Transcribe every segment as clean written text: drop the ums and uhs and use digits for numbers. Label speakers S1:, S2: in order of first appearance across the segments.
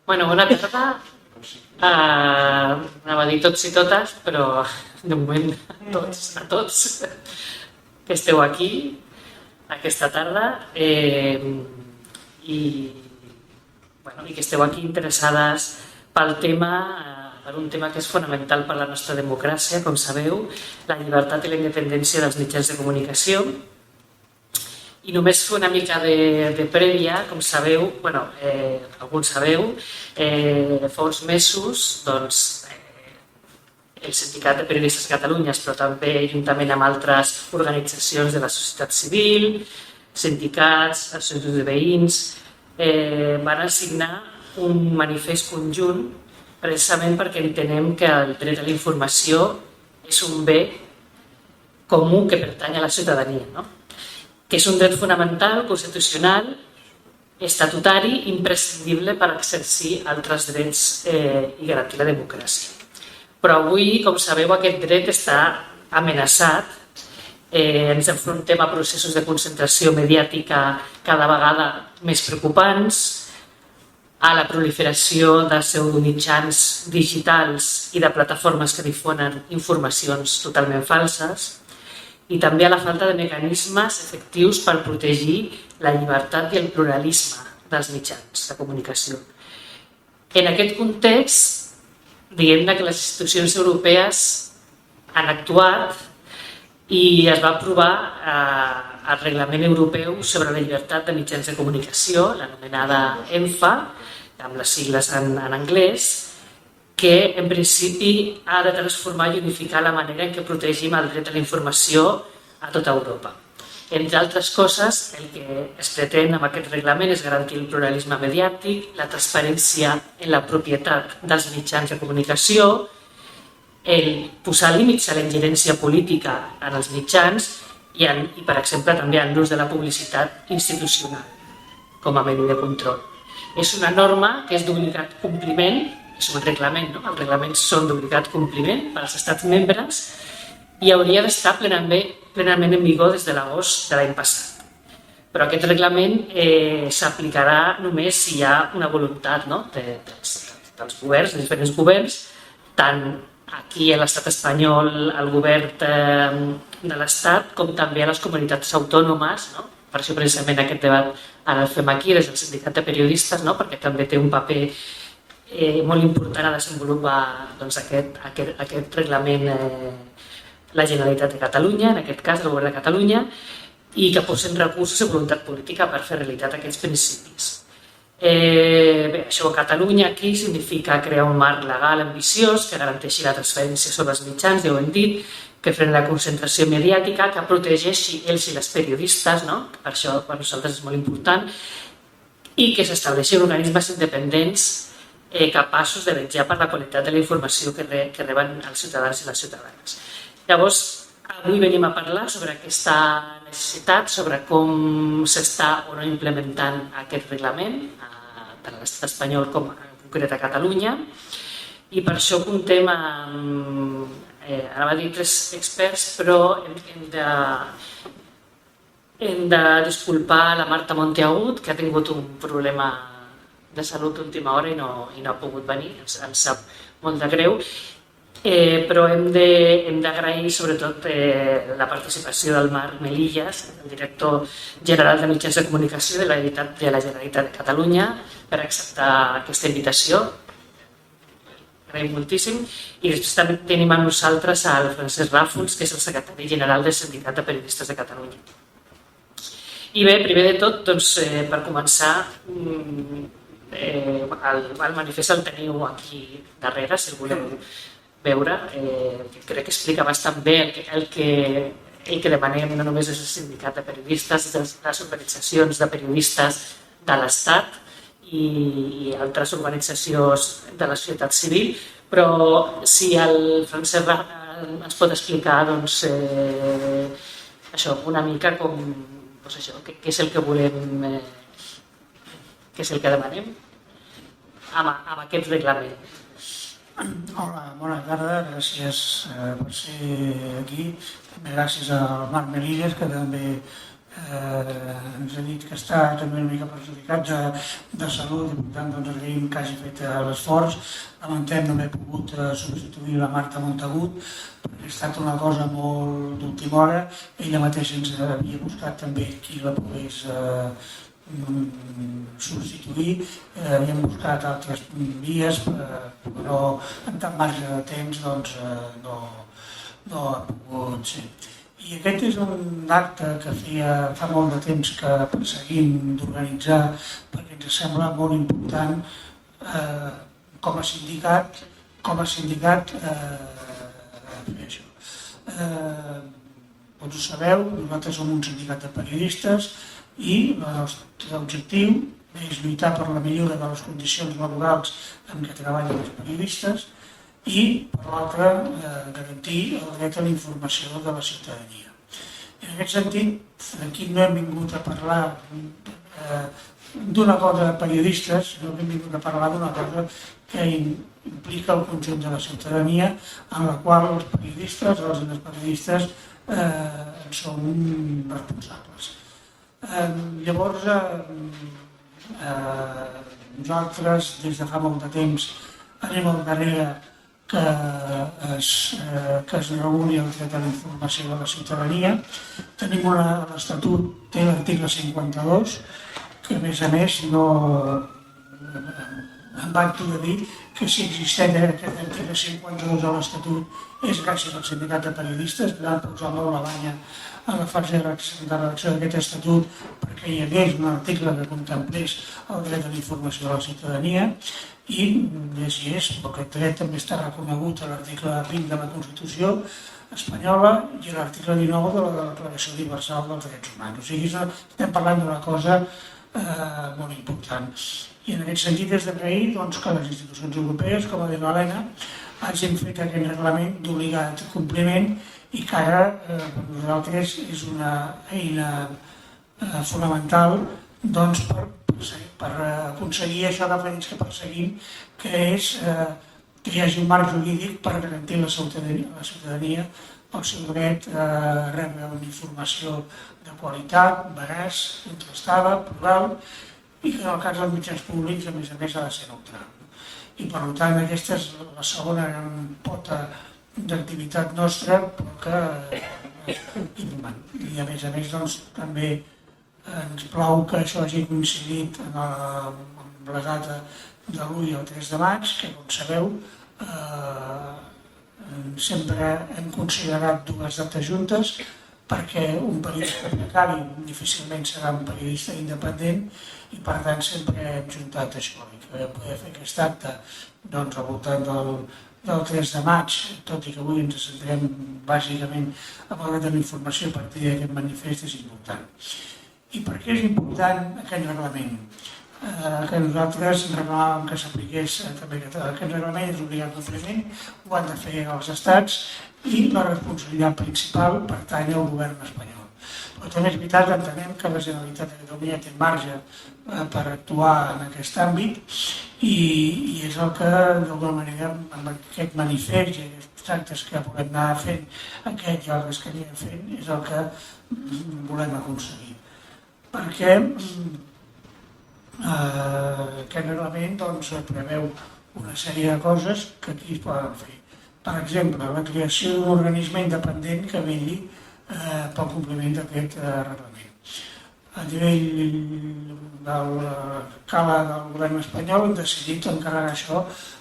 S1: Bueno, bona tarda. Anava a dir tots i totes, però de moment a tots que esteu aquí aquesta tarda i, bueno, i que esteu aquí interessades pel tema, per un tema que és fonamental per a la nostra democràcia, com sabeu, la llibertat i la independència dels mitjans de comunicació. I només fer una mica de prèvia, com sabeu, bueno, alguns sabeu, fa uns mesos, doncs, el Sindicat de Periodistes de Catalunya, però també juntament amb altres organitzacions de la societat civil, sindicats, associacions de veïns, van assignar un manifest conjunt precisament perquè entenem que el dret a la informació és un bé comú que pertany a la ciutadania, no? Que és un dret fonamental, constitucional, estatutari, imprescindible per exercir altres drets i garantir la democràcia. Però avui, com sabeu, aquest dret està amenaçat. Ens enfrontem a processos de concentració mediàtica cada vegada més preocupants, a la proliferació de pseudomitjans digitals i de plataformes que difonen informacions totalment falses, i també a la falta de mecanismes efectius per protegir la llibertat i el pluralisme dels mitjans de comunicació. En aquest context, diguem-ne que les institucions europees han actuat i es va aprovar el Reglament Europeu sobre la llibertat de mitjans de comunicació, l'anomenada ENFA, amb les sigles en anglès, que en principi ha de transformar i unificar la manera en què protegim el dret a la informació a tota Europa. Entre altres coses, el que es pretén amb aquest reglament és garantir el pluralisme mediàtic, la transparència en la propietat dels mitjans de comunicació, el posar límits a la ingerència política en els mitjans i per exemple, també en l'ús de la publicitat institucional com a medi de control. És una norma que és d'obligat compliment, és un reglament, no? Els reglaments són d'obligat compliment per als estats membres i hauria d'estar plenament en vigor des de l'agost de l'any passat. Però aquest reglament s'aplicarà només si hi ha una voluntat, no? dels governs, dels diferents governs, tant aquí a l'estat espanyol, al govern de l'estat, com també a les comunitats autònomes, no? Per això precisament aquest debat ara el fem aquí des del Sindicat de Periodistes, no? Perquè també té un paper molt important a desenvolupar doncs, aquest reglament la Generalitat de Catalunya, en aquest cas el Govern de Catalunya, i que posen recursos i voluntat política per fer realitat aquests principis. Bé, això a Catalunya aquí significa crear un marc legal ambiciós que garanteixi la transferència sobre els mitjans, ja ho hem dit, que freni la concentració mediàtica, que protegeixi els i les periodistes, no? Per això per nosaltres és molt important, i que s'estableixin organismes independents capaços de vetllar per la qualitat de la informació que reben els ciutadans i les ciutadanes. Llavors, avui venim a parlar sobre aquesta necessitat, sobre com s'està o no implementant aquest reglament, tant a l'estat espanyol com en concret a Catalunya, i per això comptem amb, ara va dir 3 experts, però hem de disculpar la Marta Monteagut, que ha tingut un problema de salut d'última hora i no ha pogut venir, ens sap molt de greu, però hem d'agrair sobretot la participació del Marc Melillas, el director general de mitjans de comunicació de la Generalitat de Catalunya, per acceptar aquesta invitació. Agraïm moltíssim. I després també tenim amb nosaltres el Francesc Ràfols, que és el secretari general del Sindicat de Periodistes de Catalunya. I bé, primer de tot, doncs, per començar, el manifest el teniu aquí darrere, si el voleu veure, crec que explica bastant bé el que demanem no només des del Sindicat de Periodistes, de les organitzacions de periodistes de l'Estat i altres organitzacions de la societat civil, però si el Francesc ens pot explicar doncs, això, una mica com, doncs això, què és el que volem, què és el que demanem amb aquest reglament.
S2: Hola, bona tarda, gràcies per ser aquí. També gràcies al Marc Melillas, que també ens ha dit que està també una mica perjudicat de salut i per tant doncs agraïm que hagi fet l'esforç. Lamentem no haver pogut substituir la Marta Montagut perquè ha estat una cosa molt d'última hora. Ella mateixa ens havia buscat també qui la pogués substituir. Hem buscat altres vies però en tant marge de temps doncs no ha pogut ser. I aquest és un acte que fa molt de temps que perseguim d'organitzar perquè ens sembla molt important com a sindicat fer això. Tots ho sabeu, nosaltres som un sindicat de periodistes i el nostre objectiu és lluitar per la millora de les condicions laborals en què treballen els periodistes i, per l'altra, garantir el dret a la informació de la ciutadania. En aquest sentit, aquí no hem vingut a parlar d'una cosa de periodistes, sinó que hem vingut a parlar d'una cosa que implica el conjunt de la ciutadania, en la qual els periodistes, els periodistes, en som responsables. Llavors, nosaltres, des de fa molt de temps, anem al darrere que es reguli el dret a la informació de la ciutadania. Tenim l'Estatut, té l'article 52, que a més em van poder dir que si existeix aquest article 52 a l'Estatut és gràcies al sindicat de periodistes que van posar molt la banya a la fase de redacció d'aquest estatut perquè hi hagués un article que contemplés el dret a la informació de la ciutadania i així és, perquè aquest dret també està reconegut a l'article 20 de la Constitució espanyola i a l'article 19 de la Declaració Universal dels Drets Humans. O sigui, estem parlant d'una cosa molt important. I en aquest sentit és d'agrair que les institucions europees, com a dit l'Helena, hagin fet aquest reglament d'obligat compliment i que ara per nosaltres és una eina fonamental per aconseguir això que perseguim, que és que hi hagi un marc jurídic per garantir la ciutadania el seu dret a rebre una informació de qualitat, veraç, contrastada, plural i que en el cas dels mitjans públics a més ha de ser neutral. I per tant aquesta és la segona gran pota d'activitat nostra, però que i a més també ens plau que això hagi coincidit amb la data de l'1 i el 3 de maig, que com sabeu sempre hem considerat dues dates juntes perquè un periodista precari difícilment serà un periodista independent i per tant sempre hem juntat això i que poder fer aquest acte al voltant del 3 de maig, tot i que avui ens centrem bàsicament en el dret a la informació a partir d'aquest manifest és important. I per què és important aquest reglament? Que nosaltres reclamàvem que s'apliqués també aquest reglament, és obligat compliment, ho han de fer els estats i la responsabilitat principal pertany al govern espanyol. Però també és veritat que entenem que la Generalitat de Catalunya té marge per actuar en aquest àmbit i és el que d'alguna manera amb aquest manifest i aquests actes que volem anar fent, aquest i altres que anirem fent, és el que volem aconseguir. Perquè aquest reglament preveu una sèrie de coses que aquí es poden fer. Per exemple, la creació d'un organisme independent que vetlli pel compliment d'aquest reglament. A nivell de l'escala del govern espanyol hem decidit encarregar això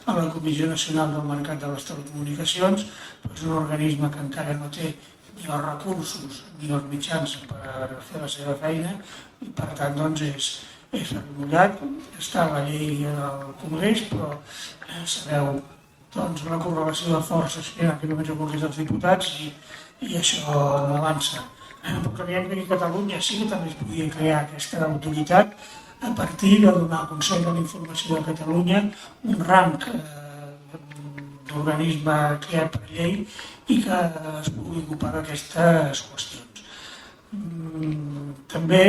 S2: a la Comissió Nacional del Mercat de les Telecomunicacions, és un organisme que encara no té ni els recursos ni els mitjans per fer la seva feina i per tant és remullat, està a la llei del Congrés, però sabeu la correlació de forces que hi ha només al Congrés dels Diputats i això no avança. Però creiem que a Catalunya sí que també es podria crear aquesta autoritat a partir de donar al Consell de la Informació de Catalunya un rang d'organisme creat per llei i que es pugui ocupar d'aquestes qüestions. També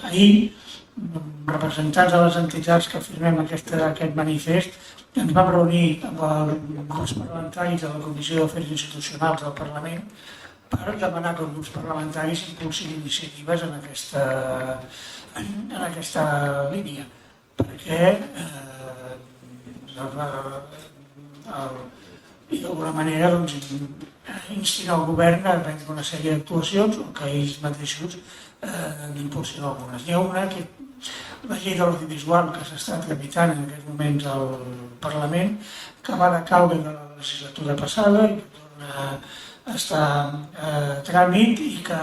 S2: ahir, representants de les entitats que firmem aquest manifest, ens vam reunir amb els grups parlamentaris de la Comissió d'Afers Institucionals del Parlament per demanar que els grups parlamentaris impulsin iniciatives en aquesta línia, perquè i d'alguna manera instin el govern a prendre una sèrie d'actuacions o que ells mateixos n'impulsin algunes. N'hi ha una que la llei de l'audiovisual que s'està tramitant en aquests moments al Parlament, que va decaure de la legislatura passada i que torna a estar a tràmit i que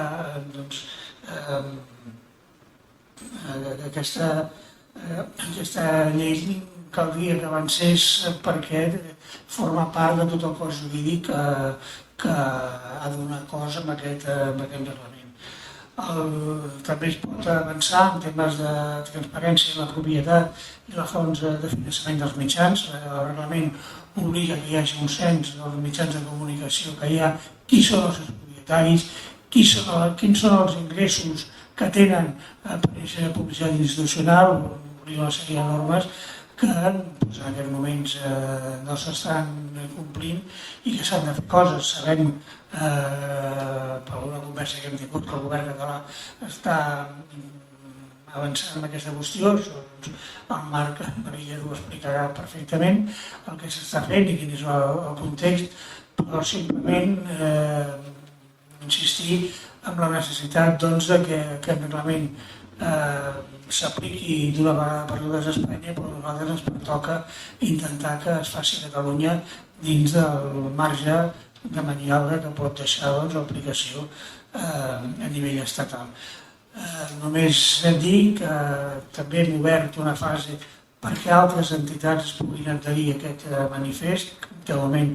S2: aquesta llei caldria que avancés perquè forma part de tot el cos jurídic que ha de donar cos amb aquest reglament. També es pot avançar en temes de transparència en la propietat i la fons de finançament dels mitjans. El reglament obliga que hi hagi un cens dels mitjans de comunicació que hi ha, qui són els seus propietaris, quins són els ingressos que tenen per la publicitat institucional, obliga una sèrie de normes que en aquests moments no s'estan complint i que s'han de fer coses. Sabem per una conversa que hem tingut que el govern català està avançant en aquesta qüestió. El Marc Marilla ho explicarà perfectament el que s'està fent i quin és el context, però simplement insistir en la necessitat que aquest reglament s'apliqui d'una vegada per totes a Espanya, però a nosaltres ens pertoca intentar que es faci a Catalunya dins del marge de maniobra que pot deixar l'aplicació a nivell estatal. Només dir que també hem obert una fase perquè altres entitats es puguin adherir a aquest manifest. De moment,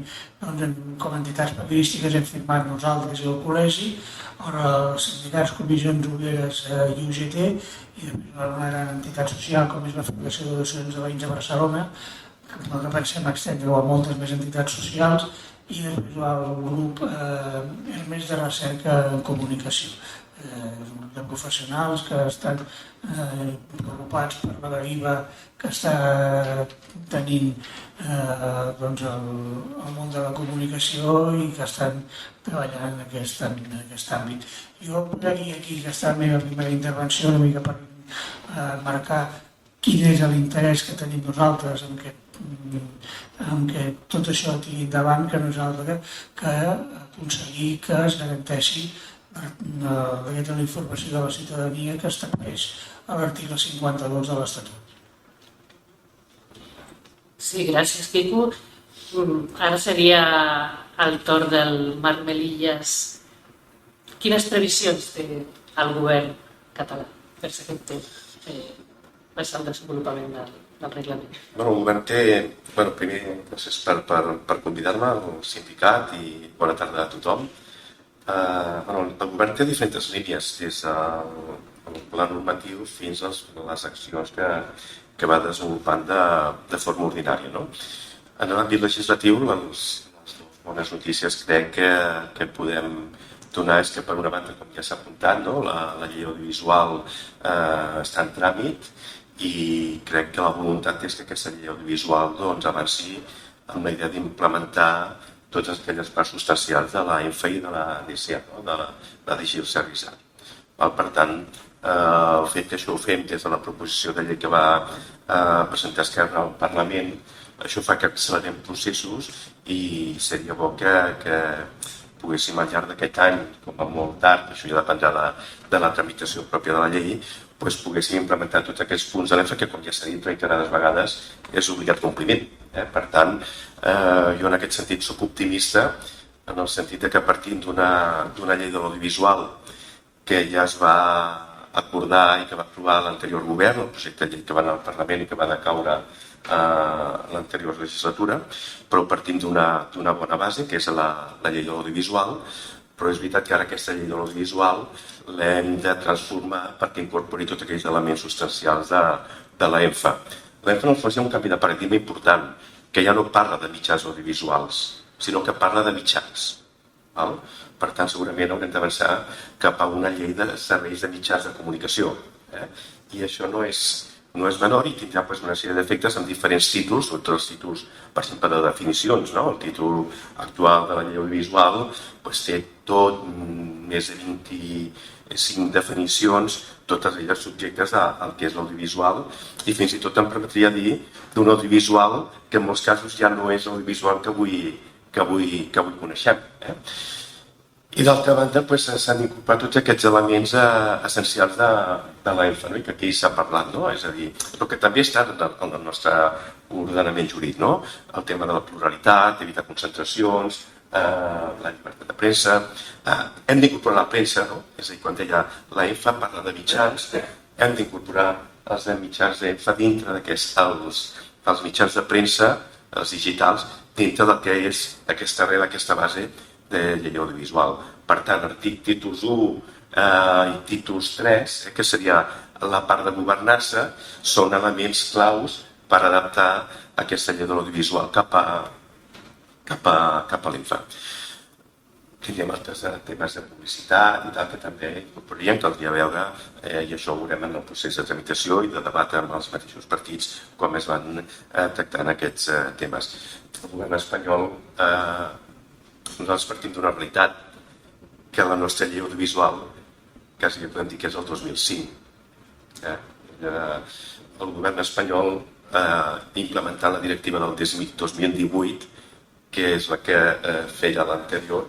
S2: com a entitats periodístiques hem firmat nosaltres i el col·legi, els sindicats, comissions obreres i UGT, i després una gran entitat social com és la Federació d'Associacions de Veïns de Barcelona, que pensem extendre-ho a moltes més entitats socials, i després el grup Hermes de Recerca en Comunicació, de professionals que estan preocupats per la deriva que està tenint el món de la comunicació i que estan treballant en aquest àmbit. Jo podria aquí gastar la meva primera intervenció una mica per marcar quin és l'interès que tenim nosaltres en que tot això tiri endavant, que no és altre que aconseguir que es garanteixi el dret a la informació de la ciutadania que estableix a l'article 52 de l'Estatut.
S1: Sí, gràcies, Quico. Ara seria el torn del Marc Melillas. Quines previsions té el govern català per el desenvolupament del reglament?
S3: El govern té... Primer, gràcies per convidar-me al sindicat i bona tarda a tothom. El govern té diferents línies, des del pla normatiu fins a les accions que va desenvolupant de forma ordinària. En l'àmbit legislatiu, les bones notícies crec que podem donar és que, per una banda, com ja s'ha apuntat, la llei audiovisual està en tràmit i crec que la voluntat és que aquesta llei audiovisual avanci amb la idea d'implementar totes aquelles parts substancials de la ENFA i de la DCA, de la Digital Service Act. Per tant, el fet que això ho fem des de la proposició de llei que va presentar Esquerra al Parlament, això fa que accelerem processos i seria bo que poguéssim al llarg d'aquest any, com a molt tard, això ja dependrà de la tramitació pròpia de la llei, poguéssim implementar tots aquests punts de l'ENFA que, com ja s'ha dit reiterades vegades, és obligat compliment. Per tant, jo en aquest sentit soc optimista en el sentit que partint d'una llei de l'audiovisual que ja es va acordar i que va aprovar l'anterior govern, el projecte de llei que va anar al Parlament i que va decaure l'anterior legislatura, però partint d'una bona base, que és la llei de l'audiovisual, però és veritat que ara aquesta llei de l'audiovisual l'hem de transformar perquè incorpori tots aquells elements substancials de l'ENFA. L'ENFA en el fons hi ha un canvi de paradigma important, que ja no parla de mitjans audiovisuals, sinó que parla de mitjans. Per tant, segurament haurem d'avançar cap a una llei de serveis de mitjans de comunicació. I això no és menor i tindrà una sèrie d'efectes en diferents títols, sobretot els títols, per exemple, de definicions. El títol actual de la llei audiovisual té tot, més de 25 definicions, totes elles subjectes al que és l'audiovisual, i fins i tot em permetria dir d'un audiovisual que en molts casos ja no és l'audiovisual que avui coneixem. I d'altra banda s'han incorporat tots aquests elements essencials de l'ENFA, i que aquí s'ha parlat, és a dir, però que també està en el nostre ordenament jurídic, el tema de la pluralitat, evitar concentracions, la llibertat de premsa, hem d'incorporar la premsa, és a dir, quan deia l'ENFA parla de mitjans, hem d'incorporar els mitjans d'ENFA dintre els mitjans de premsa, els digitals, dintre del que és aquesta regla, aquesta base de llei audiovisual. Per tant, títols 1 i títols 3, que seria la part de governança, són elements claus per adaptar aquesta llei de l'audiovisual cap a l'ENFA. Tindríem altres temes de publicitat i tal que també incorporaríem, caldria veure, i això ho veurem en el procés de tramitació i de debat amb els mateixos partits com es van tractant aquests temes. El govern espanyol, nosaltres partim d'una realitat que la nostra llei audiovisual quasi podem dir que és el 2005. El govern espanyol implementant la directiva del 2018, que és la que feia l'anterior,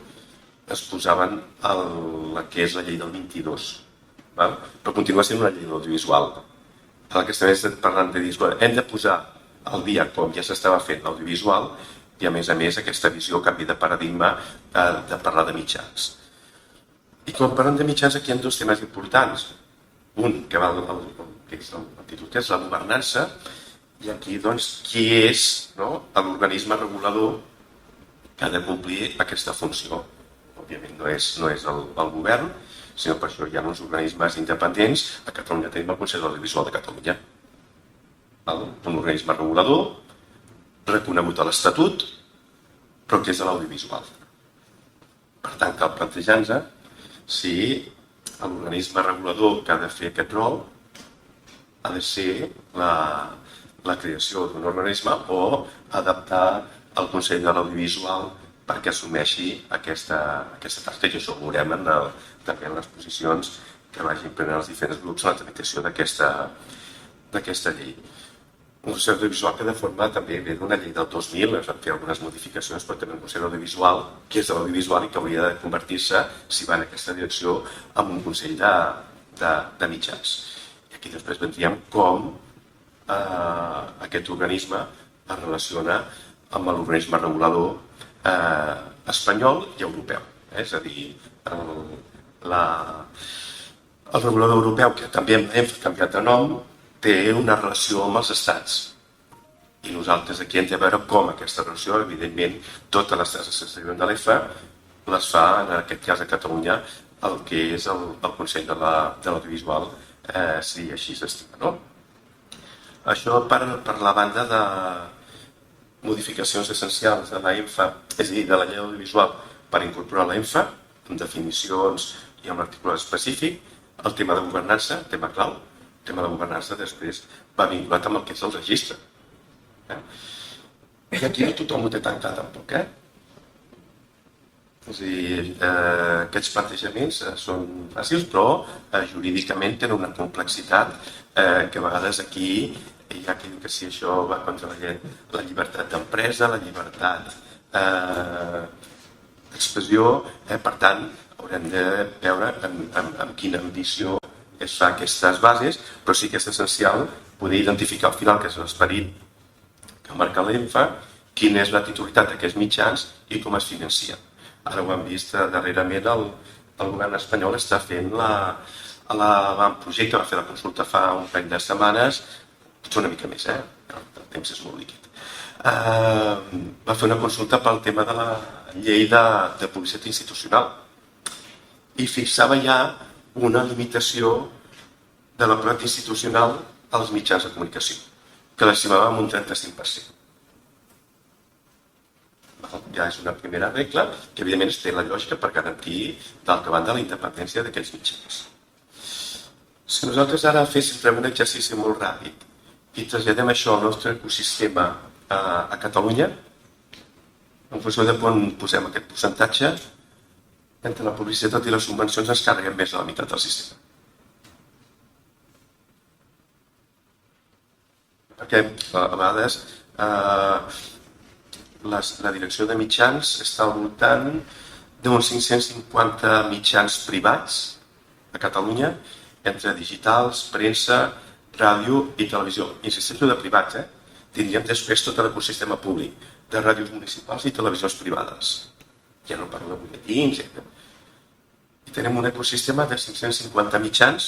S3: es posaven la que és la llei del 22, però continua sent una llei audiovisual. El que estem parlant de dir, hem de posar al dia com ja s'estava fent l'audiovisual i a més aquesta visió, canvi de paradigma de parlar de mitjans. I quan parlem de mitjans aquí hi ha dos temes importants. Un, que va que és el títol, que és la governança, i aquí doncs qui és l'organisme regulador que ha de complir aquesta funció. Òbviament no és el govern, sinó per això hi ha uns organismes independents. A Catalunya tenim el Consell de l'Audiovisual de Catalunya, un organisme regulador reconegut a l'Estatut, però que és de l'audiovisual. Per tant, cal plantejar-nos si l'organisme regulador que ha de fer aquest rol ha de ser la creació d'un organisme o adaptar el Consell de l'Audiovisual perquè assumeixi aquesta tasca. I això ho veurem també en les posicions que vagin prenent els diferents grups en la tramitació d'aquesta llei. Un Consell audiovisual que de forma també ve d'una llei del 2000, es van fer algunes modificacions, però també un Consell audiovisual que és de l'audiovisual i que hauria de convertir-se, si va en aquesta direcció, en un Consell de mitjans. I aquí després vendríem com aquest organisme es relaciona amb l'organisme regulador espanyol i europeu. És a dir, el regulador europeu, que també hem canviat de nom, té una relació amb els estats. I nosaltres aquí hem de veure com aquesta relació, evidentment, totes les tasques que s'escriuen de l'EFA les fa, en aquest cas a Catalunya, el que és el Consell de l'Audiovisual, si així s'estima. Això per la banda de modificacions essencials de l'ENFA, és a dir, de la llei audiovisual per incorporar l'ENFA, amb definicions i amb l'articulat específic, el tema de governança, tema clau. El tema de governança després va vinculat amb el que és el registre. I aquí no tothom ho té tan clar tampoc. És a dir, aquests plantejaments són fàcils, però jurídicament tenen una complexitat que a vegades aquí hi ha qui diu que si això va contra la llibertat d'empresa, la llibertat d'expressió, per tant haurem de veure amb quina ambició es fa aquestes bases, però sí que és essencial poder identificar al final, que és l'esperit que marca l'ENFA, quina és la titularitat d'aquests mitjans i com es financia. Ara ho hem vist darrerament, el govern espanyol està fent l'avantprojecte, va fer la consulta fa un parell de setmanes, potser una mica més, el temps és molt líquid. Va fer una consulta pel tema de la llei de publicitat institucional i fixava ja una limitació de la propietat institucional als mitjans de comunicació, que l'estimava en un 35%. Ja és una primera regla que evidentment té la lògica per garantir d'altra banda la independència d'aquests mitjans. Si nosaltres ara féssim un exercici molt ràpid i traslladem això al nostre ecosistema a Catalunya, en funció de on posem aquest percentatge, entre la publicitat i les subvencions ens carreguen més de la meitat del sistema. Perquè a vegades la direcció de mitjans està al voltant d'uns 550 mitjans privats a Catalunya, entre digitals, premsa, ràdio i televisió. Insisteixo de privats, tindríem després tot l'ecosistema públic, de ràdios municipals i televisions privades. Ja no parlo de butlletins. I tenim un ecosistema de 550 mitjans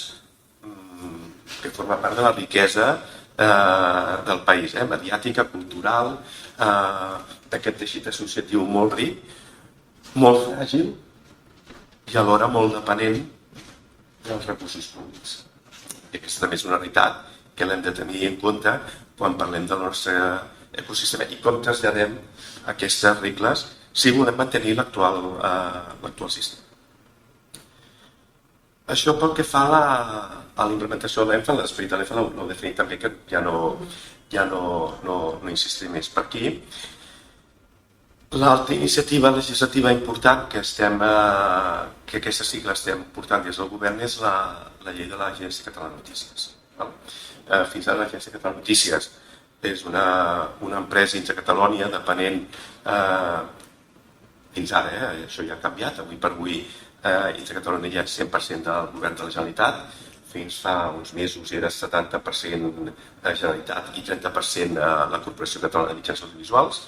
S3: que forma part de la riquesa del país, mediàtica, cultural, d'aquest teixit associatiu molt ric, molt fràgil i alhora molt dependent dels recursos públics. I aquesta també és una realitat que l'hem de tenir en compte quan parlem del nostre ecosistema i com traslladem aquestes regles si volem mantenir l'actual sistema. Això pel que fa a la implementació de l'ENFA, l'esperit de l'ENFA l'ho definit també, que ja no insistiré més per aquí. L'altra iniciativa legislativa important que aquesta sigla estem portant des del govern és la llei de l'Agència Catalana de Notícies. Fins ara l'Agència Catalana de Notícies és una empresa Intra Catalònia dependent, fins ara, això ja ha canviat, avui per avui Intra Catalònia ja és 100% del govern de la Generalitat, fins fa uns mesos era 70% la Generalitat i 30% la Corporació Catalana de Mitjans Audiovisuals.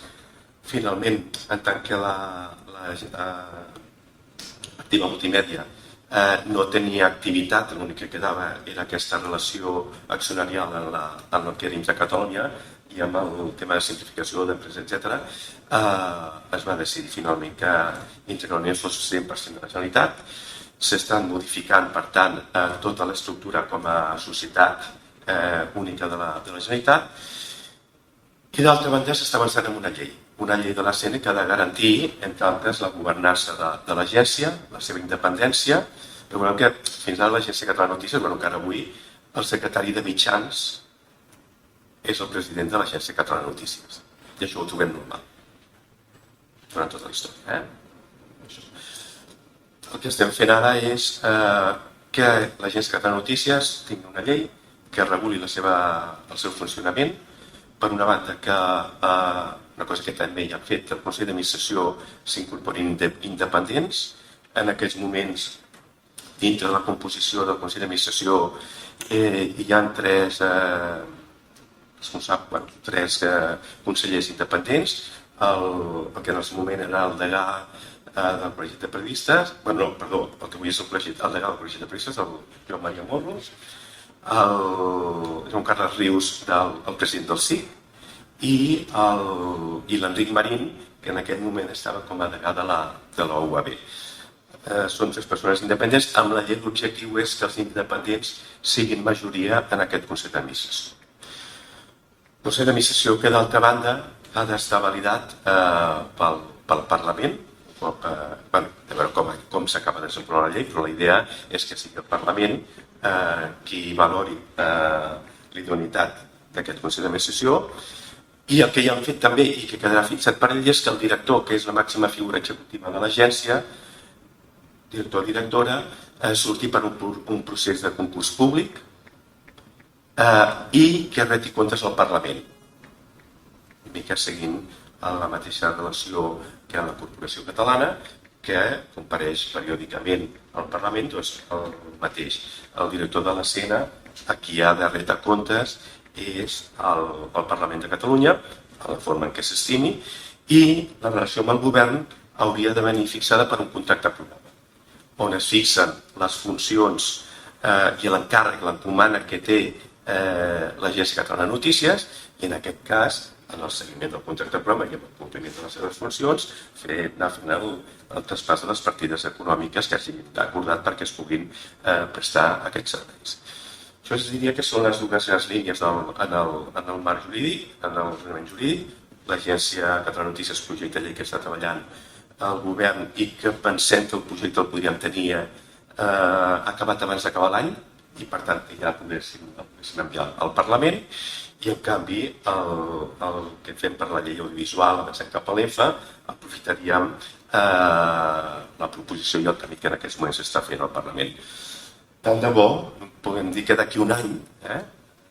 S3: Finalment, en tant que l'Activa Multimèdia no tenia activitat, l'únic que quedava era aquesta relació accionarial en el que era Intra Catalònia i amb el tema de simplificació d'empreses, etc., es va decidir finalment que Intra Catalònia fos 100% de la Generalitat. S'estan modificant, per tant, tota l'estructura com a societat única de la Generalitat. I d'altra banda s'està avançant en una llei de la CN que ha de garantir, entre altres, la governança de l'agència, la seva independència. Recordem que fins ara l'Agència Catalana de Notícies, encara avui, el secretari de mitjans és el president de l'Agència Catalana de Notícies. I això ho trobem normal durant tota la història. El que estem fent ara és que l'Agència Catalana de Notícies tingui una llei que reguli el seu funcionament. Per una banda, que una cosa que també ja han fet, el Consell d'Administració s'incorporin independents. En aquests moments, dintre de la composició del Consell d'Administració, hi ha tres consellers independents, el que en el moment era el degà del Col·legi de Periodistes, el que avui és el degà del Col·legi de Periodistes, el Joan Maria Morros, el Joan Carles Rius, el president del CIC, i l'Enric Marín, que en aquest moment estava com a degà de la UAB. Són tres persones independents. Amb la llei l'objectiu és que els independents siguin majoria en aquest Consell d'Administració. El Consell d'Administració, que d'altra banda ha d'estar validat pel Parlament, a veure com s'acaba de desenvolupar la llei, però la idea és que sigui el Parlament qui valori l'idoneïtat d'aquest Consell d'Administració. I el que ja han fet també, i que quedarà fixat per ell, és que el director, que és la màxima figura executiva de l'agència, director o directora, surti per un procés de concurs públic i que reti comptes al Parlament, una mica seguint la mateixa relació que la Corporació Catalana, que compareix periòdicament al Parlament, doncs el mateix. El director de la CN, a qui ha de retre comptes, és el Parlament de Catalunya, a la forma en què s'estimi, i la relació amb el govern hauria de venir fixada per un contracte programa, on es fixen les funcions i l'encàrrec, l'encomana que té l'Agència Catalana de Notícies, i en aquest cas, en el seguiment del contracte programa i en el compliment de les seves funcions, anar fent el traspàs de les partides econòmiques que hagin acordat perquè es puguin prestar aquests serveis. Això es diria que són les dues grans línies en el marc jurídic, en el ordenament jurídic. L'Agència Catalana de Notícies, projecte de llei que està treballant el govern i que pensem que el projecte el podríem tenir acabat abans d'acabar l'any i per tant que ja el poguéssim enviar al Parlament. I en canvi el que fem per la llei audiovisual, avancem cap a l'EFA, aprofitaríem la proposició i el tràmit que en aquests moments s'està fent al Parlament. Tant de bo, podem dir que d'aquí un any,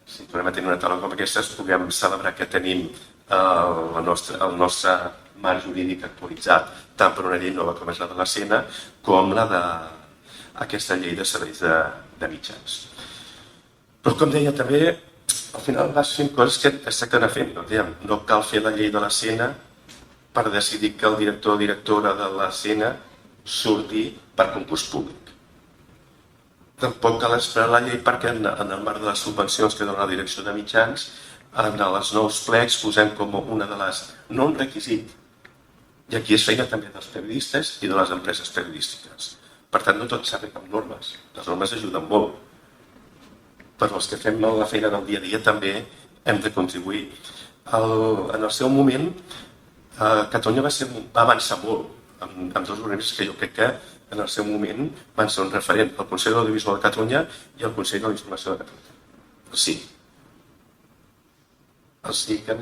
S3: si tornem a tenir una taula com aquesta, puguem celebrar que tenim el nostre marc jurídic actualitzat, tant per una llei nova com és la de la SENA, com la d'aquesta llei de serveis de mitjans. Però, com deia també, al final vas fent coses que es tracta d'anar fent. No cal fer la llei de la SENA per decidir que el director o directora de la SENA surti per concurs públic. Tampoc cal esperar la llei perquè en el marc de les subvencions que dona la direcció de mitjans, en els nous plecs posem com una de les, no un requisit, i aquí és feina també dels periodistes i de les empreses periodístiques. Per tant, no tot s'arregla amb normes. Les normes ajuden molt. Però els que fem la feina del dia a dia també hem de contribuir. En el seu moment, Catalunya va avançar molt amb dos organismes que jo crec que en el seu moment van ser un referent, el Consell de l'Audiovisual de Catalunya i el Consell de la Informació de Catalunya. Sí. Els dic que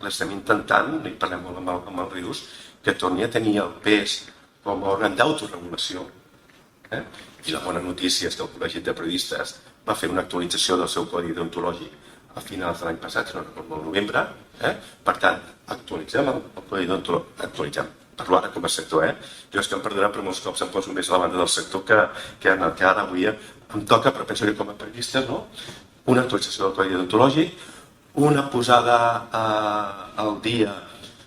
S3: l'estem intentant, i parlem molt amb el Rius, que torni a tenir el pes com a òrgan d'autoregulació. I la bona notícia és que el Col·legi de Periodistes va fer una actualització del seu codi deontològic a finals de l'any passat, si no recordo, al novembre. Per tant, actualitzem el codi deontològic, actualitzem, parlo ara com a sector. Jo és que em perdonarà, però molts cops em poso més a la banda del sector que en el que ara avui em toca, però penso que com a periodistes, una actualització del codi deontològic, una posada al dia,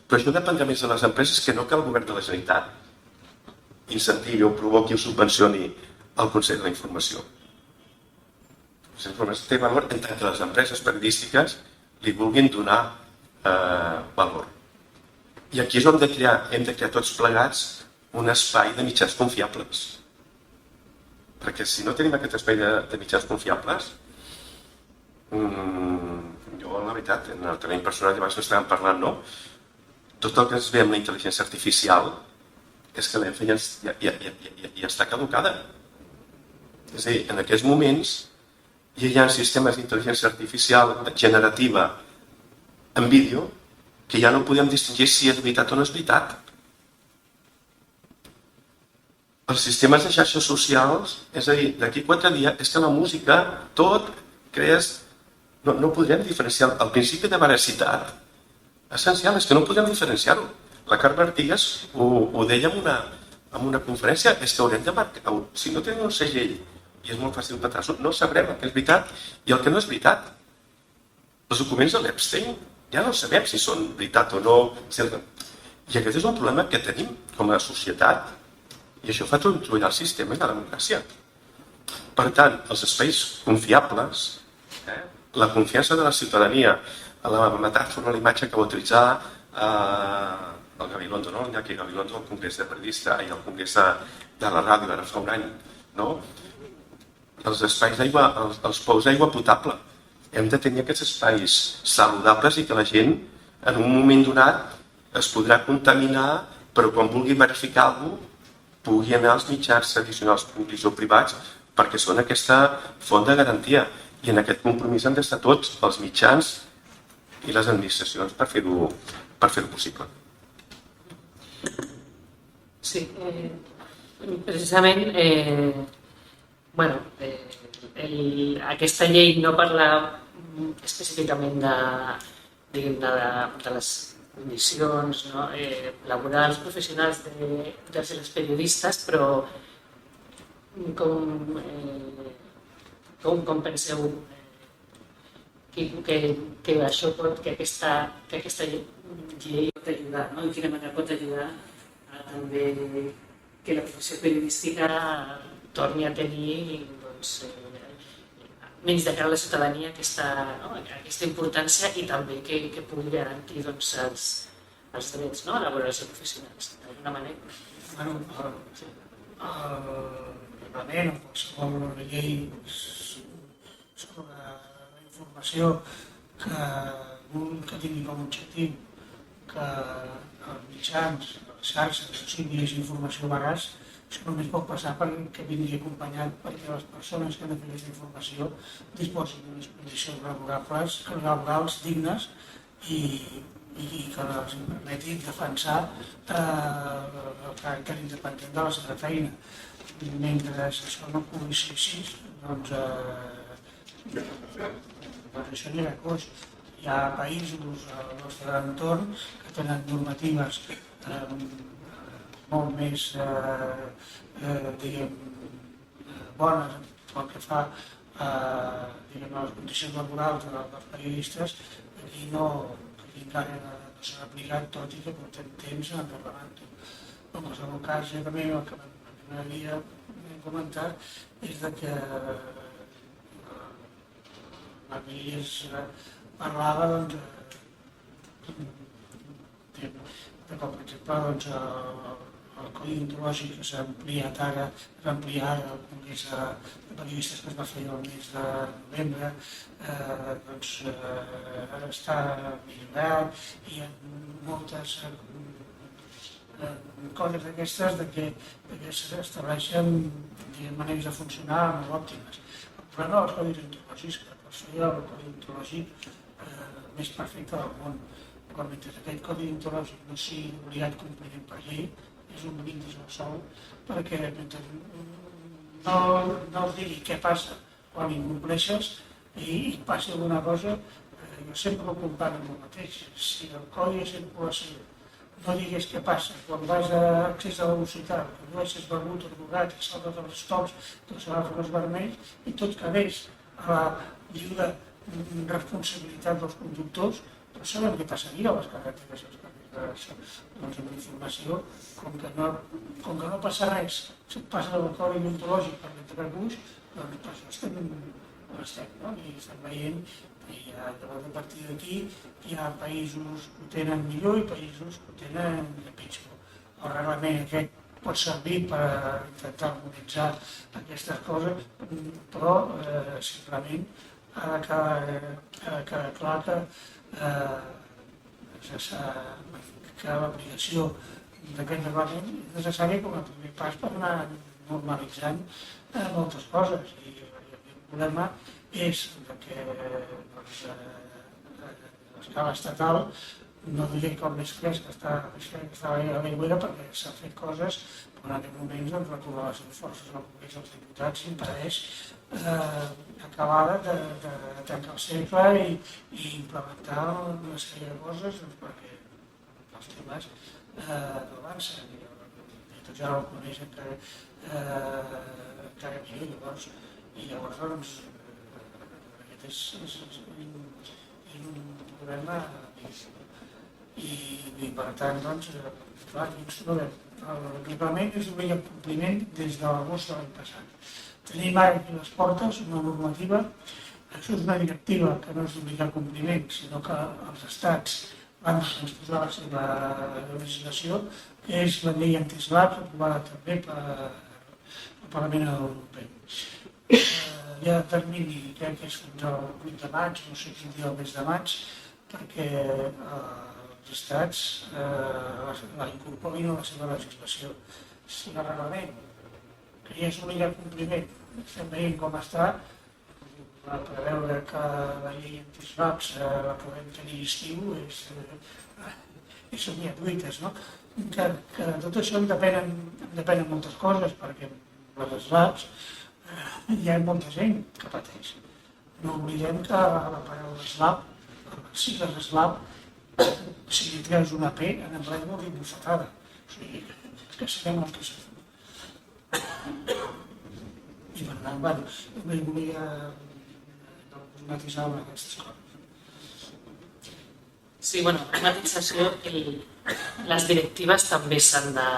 S3: però això dependrà més de les empreses que no que el govern de la Generalitat incentivi o provoqui o subvencioni el Consell de la Informació. La informació té valor en tant que les empreses periodístiques li vulguin donar valor. I aquí és on hem de crear tots plegats un espai de mitjans confiables. Perquè si no tenim aquest espai de mitjans confiables, jo, la veritat, en el terreny personal, abans no estàvem parlant, tot el que es ve amb la intel·ligència artificial és que l'ENFA ja està caducada. És a dir, en aquests moments ja hi ha sistemes d'intel·ligència artificial generativa en vídeo que ja no podem distingir si és veritat o no és veritat. Els sistemes de xarxes socials, és a dir, d'aquí 4 dies, és que la música, tot, crees... No podrem diferenciar. El principi de veracitat essencial és que no podem diferenciar-ho. La Carme Artigas ho deia en una conferència, és que haurem de marcar... Si no tenim un segell, i és molt fàcil petar-ho, no sabrem el que és veritat i el que no és veritat. Els documents de l'Epstein ja no sabem si són veritat o no. I aquest és un problema que tenim com a societat i això fa trontollar el sistema i la democràcia. Per tant, els espais confiables, la confiança de la ciutadania, la metàfora, la imatge que va utilitzar el Gabilondo, Iñaki Gabilondo, al Congrés de Periodista i al Congrés de la ràdio, ara fa un any, els espais d'aigua, els pous d'aigua potable. Hem de tenir aquests espais saludables i que la gent, en un moment donat, es podrà contaminar, però quan vulgui verificar alguna cosa, pugui anar als mitjans tradicionals públics o privats, perquè són aquesta font de garantia. I en aquest compromís han d'estar tots, els mitjans i les administracions, per fer-ho possible.
S1: Sí, precisament, aquesta llei no parla específicament de les condicions laborals, professionals dels i les periodistes, però com penseu que això que aquesta llei pot ajudar, i quina manera pot ajudar a també que la professió periodística torni a tenir menys de cara a la ciutadania aquesta importància i també que pugui garantir els drets laborals i professionals d'alguna manera.
S2: El reglament o qualsevol llei sobre la informació que tingui com a objectiu que els mitjans, les xarxes, o sigui, hi hagi informació veraç, Això només pot passar perquè vingui acompanyat perquè les persones que han de fer aquesta informació disposin d'unes condicions laborals dignes i que els permeti defensar el caràcter independent de la seva feina. Mentre això no pugui ser així, doncs això anirà a coix. Hi ha països al nostre entorn que tenen normatives molt més bones pel que fa a les condicions laborals dels periodistes. Aquí encara no s'ha aplicat, tot i que portem temps endarrerant-ho. En qualsevol cas, ja també el que m'agradaria comentar és que la llei parlava de com, per exemple, el codi ontològic que s'ha ampliat ara, el Congrés de Periodistes que es va fer el mes de novembre, està millorat i hi ha moltes coses d'aquestes que s'estableixen maneres de funcionar molt òptimes. El problema dels codis ontològics, que pot ser el codi ontològic més perfecte del món, però mentre aquest codi ontològic no sigui obligat compliment per llei, és un brindis al sol, perquè mentre no es digui què passa quan incompleixes i passa alguna cosa, jo sempre ho comparo amb el mateix. Si el codi de circulació no digués què passa quan vas a accés a la velocitat, quan no és begut o drogat i saltes els stops, tots agafen els vermells i tot quedés a la lliure responsabilitat dels conductors, però sabem què passaria a les carreteres i als carrers doncs amb la informació, com que no passa res, si et passa el codi ontològic per l'entrebuix, doncs per això estem, no? I estem veient i llavors a partir d'aquí hi ha països que ho tenen millor i països que ho tenen pitjor. El reglament aquest pot servir per intentar harmonitzar aquestes coses, però simplement ha de quedar clar que l'aplicació d'aquest reglament és necessària com a primer pas per anar normalitzant moltes coses. I el problema és que a l'escala estatal no diré com més fresc que està a l'aigüera perquè s'han fet coses, però en aquest moment la correlació de forces al Congrés dels Diputats impedeix acabar de tancar el cercle i implementar una sèrie de coses perquè els temes no avancen i tot ja ho coneixen encara millor. Llavors doncs aquest és un problema i per tant doncs clar, el reglament és obligat compliment des de l'agost de l'any passat. Tenim ara aquí les portes una normativa, això és una directiva que no és d'obligar compliment, sinó que els estats van transposar la seva legislació, que és la llei anti-SLAPP, aprovada també pel Parlament Europeu. Hi ha termini, crec que és fins al 8 de maig, no sé quin dia del mes de maig, perquè els estats la incorporin a la seva legislació. Si el reglament, que ja és obligat compliment, estem veient com està, per preveure que la llei anti-SLAPP la podem tenir estiu, és somiar duites, no? Que de tot això en depenen moltes coses, perquè les SLAPP hi ha molta gent que pateix. No oblidem que la paraula SLAPP, les sigles SLAPP, si li treus una P, en anglès vol dir bufetada. O sigui, és que sabem el que s'ha fet. I per tant, bueno, també volia matisar aquestes coses.
S1: Sí, bueno, la matització, les directives també s'han de...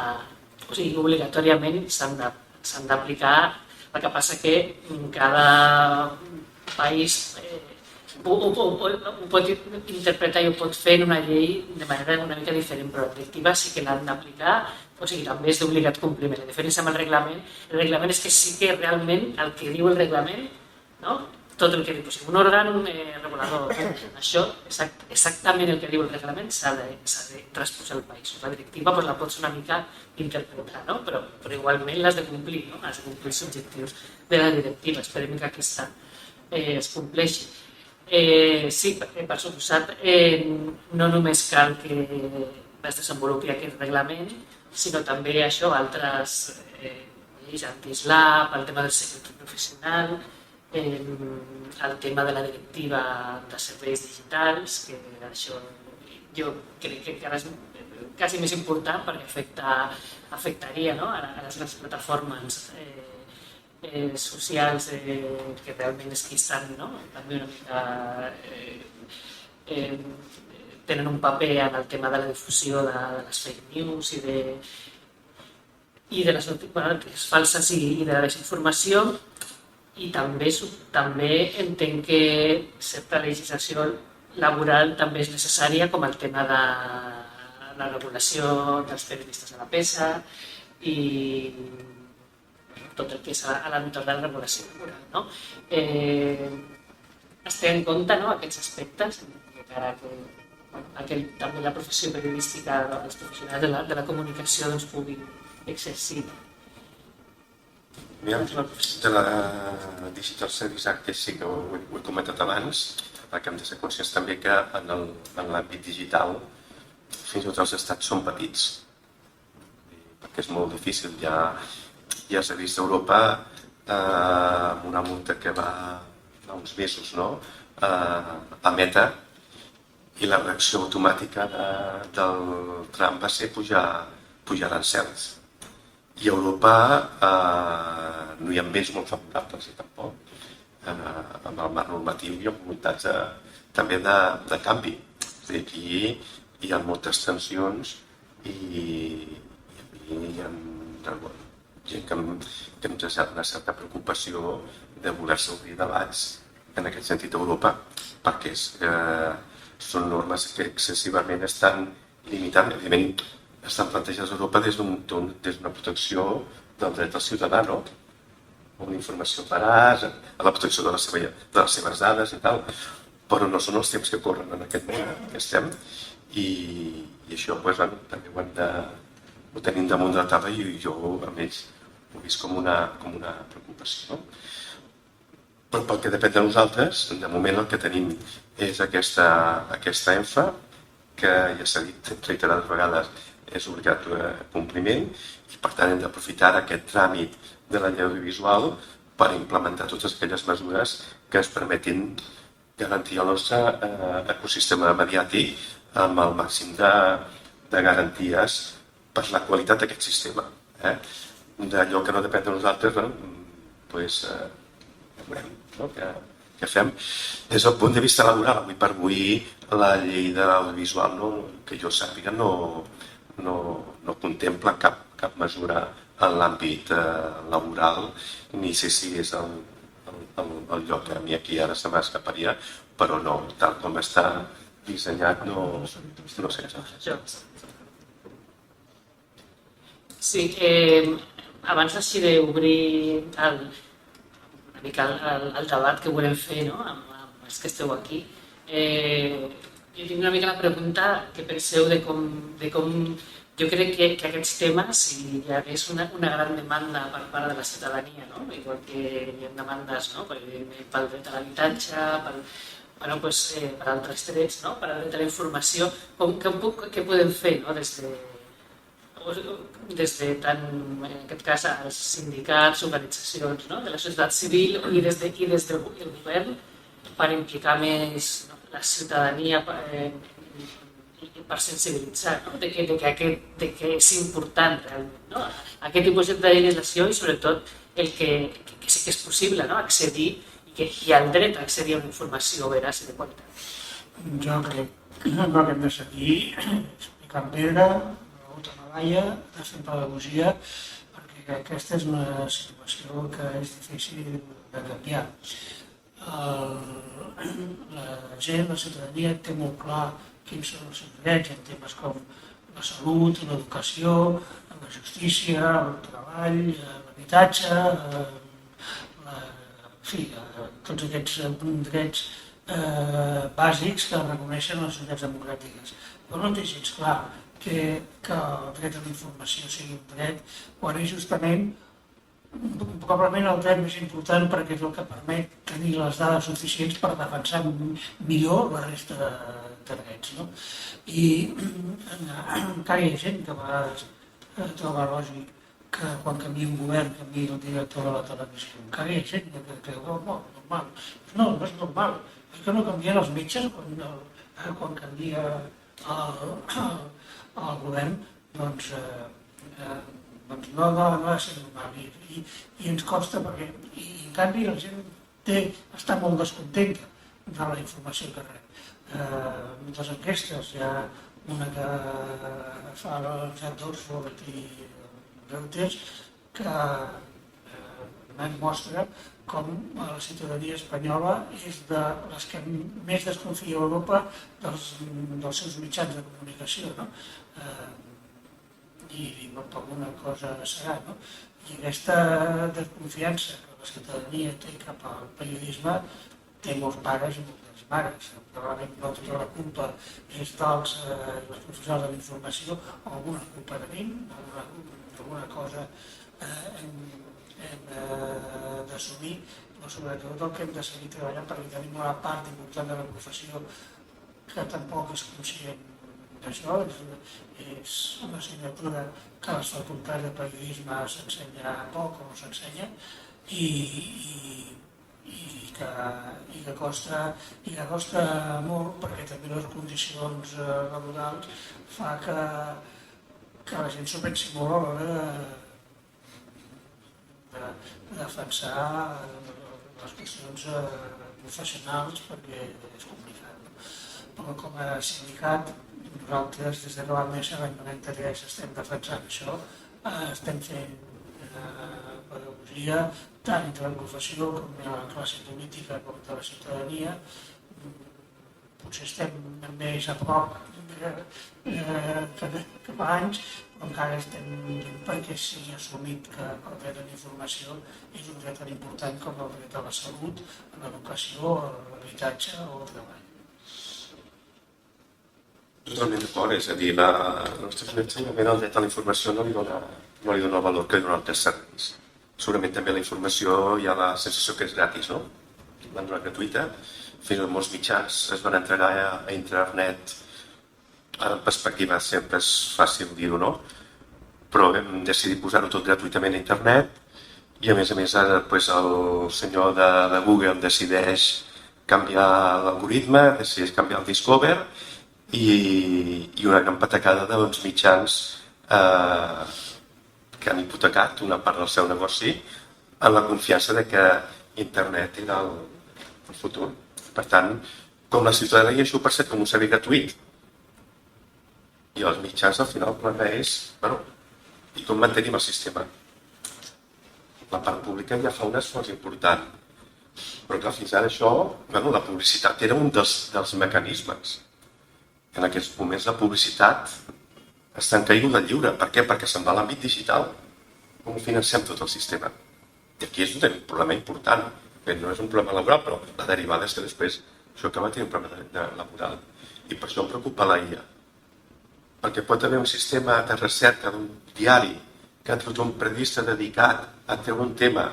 S1: O sigui, obligatòriament s'han d'aplicar. El que passa que cada país ho pot interpretar i ho pot fer en una llei de manera una mica diferent, però la directiva sí que l'han d'aplicar, o sigui, també és d'obligat compliment. La diferència amb el reglament és que sí que realment el que diu el reglament, no? tot el que diu, un òrgan regulador, això, exactament el que diu el reglament s'ha de transposar al país. La directiva la pots una mica interpretar, no? Però igualment l'has de complir, no? Has de complir els objectius de la directiva. Esperem que aquesta es compleixi. Sí, per suposat, no només cal que es desenvolupi aquest reglament, sinó també això, altres lleis anti-SLAPP, el tema del secret professional, el tema de la directiva de serveis digitals, que això jo crec que encara és quasi més important perquè afectaria a les grans plataformes socials que realment és qui estan també una mica tenen un paper en el tema de la difusió de les fake news i de les notícies falses i de la desinformació, i també entenc que certa legislació laboral també és necessària, com el tema de la regulació dels periodistes a la peça i tot el que és a l'entorn de la regulació laboral. Es té en compte aquests aspectes encara que també la professió periodística, els professionals de la comunicació puguin exercir.
S3: De la Digital Service Act sí que ho he comentat abans, perquè hem de ser conscients també que en l'àmbit digital fins i tot els estats són petits, perquè és molt difícil. Ja s'ha vist a Europa amb una multa que va fa uns mesos a Meta, i la reacció automàtica del Trump va ser pujar arancels. I a Europa no hi ha més molt favorables tampoc. Amb el marc normatiu hi ha voluntats també de canvi. Aquí hi ha moltes tensions i hi ha gent que ens ha una certa preocupació de voler-se obrir debats en aquest sentit a Europa, perquè són normes que excessivament estan limitant, evidentment estan plantejades a Europa des d'una protecció del dret al ciutadà, a una informació veraç, a la protecció de les seves dades i tal, però no són els temps que corren en aquest moment que estem, i això també ho tenim damunt de la taula, i jo a més ho he vist com una preocupació. Però pel que depèn de nosaltres, de moment el que tenim és aquesta ENFA, que ja s'ha dit reiterades vegades és obligat a compliment, i per tant hem d'aprofitar aquest tràmit de la llei audiovisual per implementar totes aquelles mesures que ens permetin garantir el nostre ecosistema mediàtic amb el màxim de garanties per la qualitat d'aquest sistema. D'allò que no depèn de nosaltres, doncs veurem què fem. Des del punt de vista laboral, avui per avui, la llei de l'audiovisual, que jo sàpiga, no contempla cap mesura en l'àmbit laboral, ni sé si és el lloc que a mi aquí ara se m'escaparia, però no, tal com està dissenyat, no sé.
S1: Sí, abans així d'obrir una mica el debat que volem fer amb els que esteu aquí, jo tinc una mica la pregunta que penseu de com jo crec que aquests temes, si hi hagués una gran demanda per part de la ciutadania, igual que hi ha demandes pel dret a l'habitatge, per altres drets, per al dret a la informació, què podem fer des de tant, en aquest cas, els sindicats, organitzacions de la societat civil i des del govern per implicar més la ciutadania per sensibilitzar de que és important realment aquest tipus de legislació, i sobretot el que sí que és possible accedir i que hi ha el dret a accedir a una informació veraç i de qualitat.
S2: Jo crec que hem de seguir explicant pedra, Laia, fent pedagogia, perquè aquesta és una situació que és difícil de canviar. La gent, la ciutadania, té molt clar quins són els seus drets en temes com la salut, l'educació, la justícia, el treball, l'habitatge, sí, tots aquests drets bàsics que reconeixen les societats democràtiques. Però no té gens clar que el dret a la informació sigui un dret quan és justament probablement el dret més important perquè és el que permet tenir les dades suficients per defensar millor la resta de drets. No? I encara hi ha gent que a vegades troba lògic que quan canvia un govern canvia el director de la televisió. Encara hi ha gent que creu que no, normal. No, no és normal. És que no canvien els metges quan canvia el govern, doncs no ha de ser normal i ens costa perquè en canvi la gent està molt descontenta de la informació que rep. Les enquestes, hi ha una que fa el Jack Dorsford i Reuters que mostra com la ciutadania espanyola és de les que més desconfia a Europa dels seus mitjans de comunicació, no? I per alguna cosa serà, no? I aquesta desconfiança que la ciutadania té cap al periodisme té molts pares i moltes mares. Probablement no tota la culpa és dels professionals de la informació, o alguna culpa de mi, alguna cosa hem d'assumir, però sobretot el que hem de seguir treballant perquè tenim una part important de la professió que tampoc és conscient d'això, és una assignatura que a les facultats de periodisme s'ensenya poc o no s'ensenya i que costa molt perquè també les condicions laborals fa que la gent s'ho pensi molt a l'hora de defensar les qüestions professionals perquè és complicat. Però com a sindicat nosaltres des de que vam néixer l'any 93 estem defensant això, estem fent pedagogia tant entre la professió com de la classe política com de la ciutadania. Potser estem més a prop que fa anys, però encara estem perquè sigui assumit que el dret a la informació és un dret tan important com el dret a la salut, a l'educació, a l'habitatge o al treball.
S3: Totalment d'acord, és a dir, el nostre ensenyament al dret a la informació no li dona el valor que li donen altres serveis. Segurament també la informació hi ha la sensació que és gratis, no? L'han donat gratuïta, fins i tot molts mitjans es van entregar a internet, en perspectiva sempre és fàcil dir-ho, no? Però vam decidir posar-ho tot gratuïtament a internet i a més ara el senyor de Google decideix canviar l'algoritme, decideix canviar el Discover i una gran patacada de mitjans que han hipotecat una part del seu negoci en la confiança de que internet era el futur. Per tant, com la ciutadania això ho percep com un servei gratuït i els mitjans al final el problema és, i com mantenim el sistema? La part pública ja fa un esforç important, però clar, fins ara això, la publicitat era un dels mecanismes. En aquests moments la publicitat està en caiguda lliure. Per què? Perquè se'n va a l'àmbit digital. Com financem tot el sistema? I aquí és un problema important. Bé, no és un problema laboral, però la derivada és que després això acaba tenint un problema laboral. I per això em preocupa la IA. Perquè pot haver un sistema de recerca d'un diari que ha tingut un periodista dedicat a treure un tema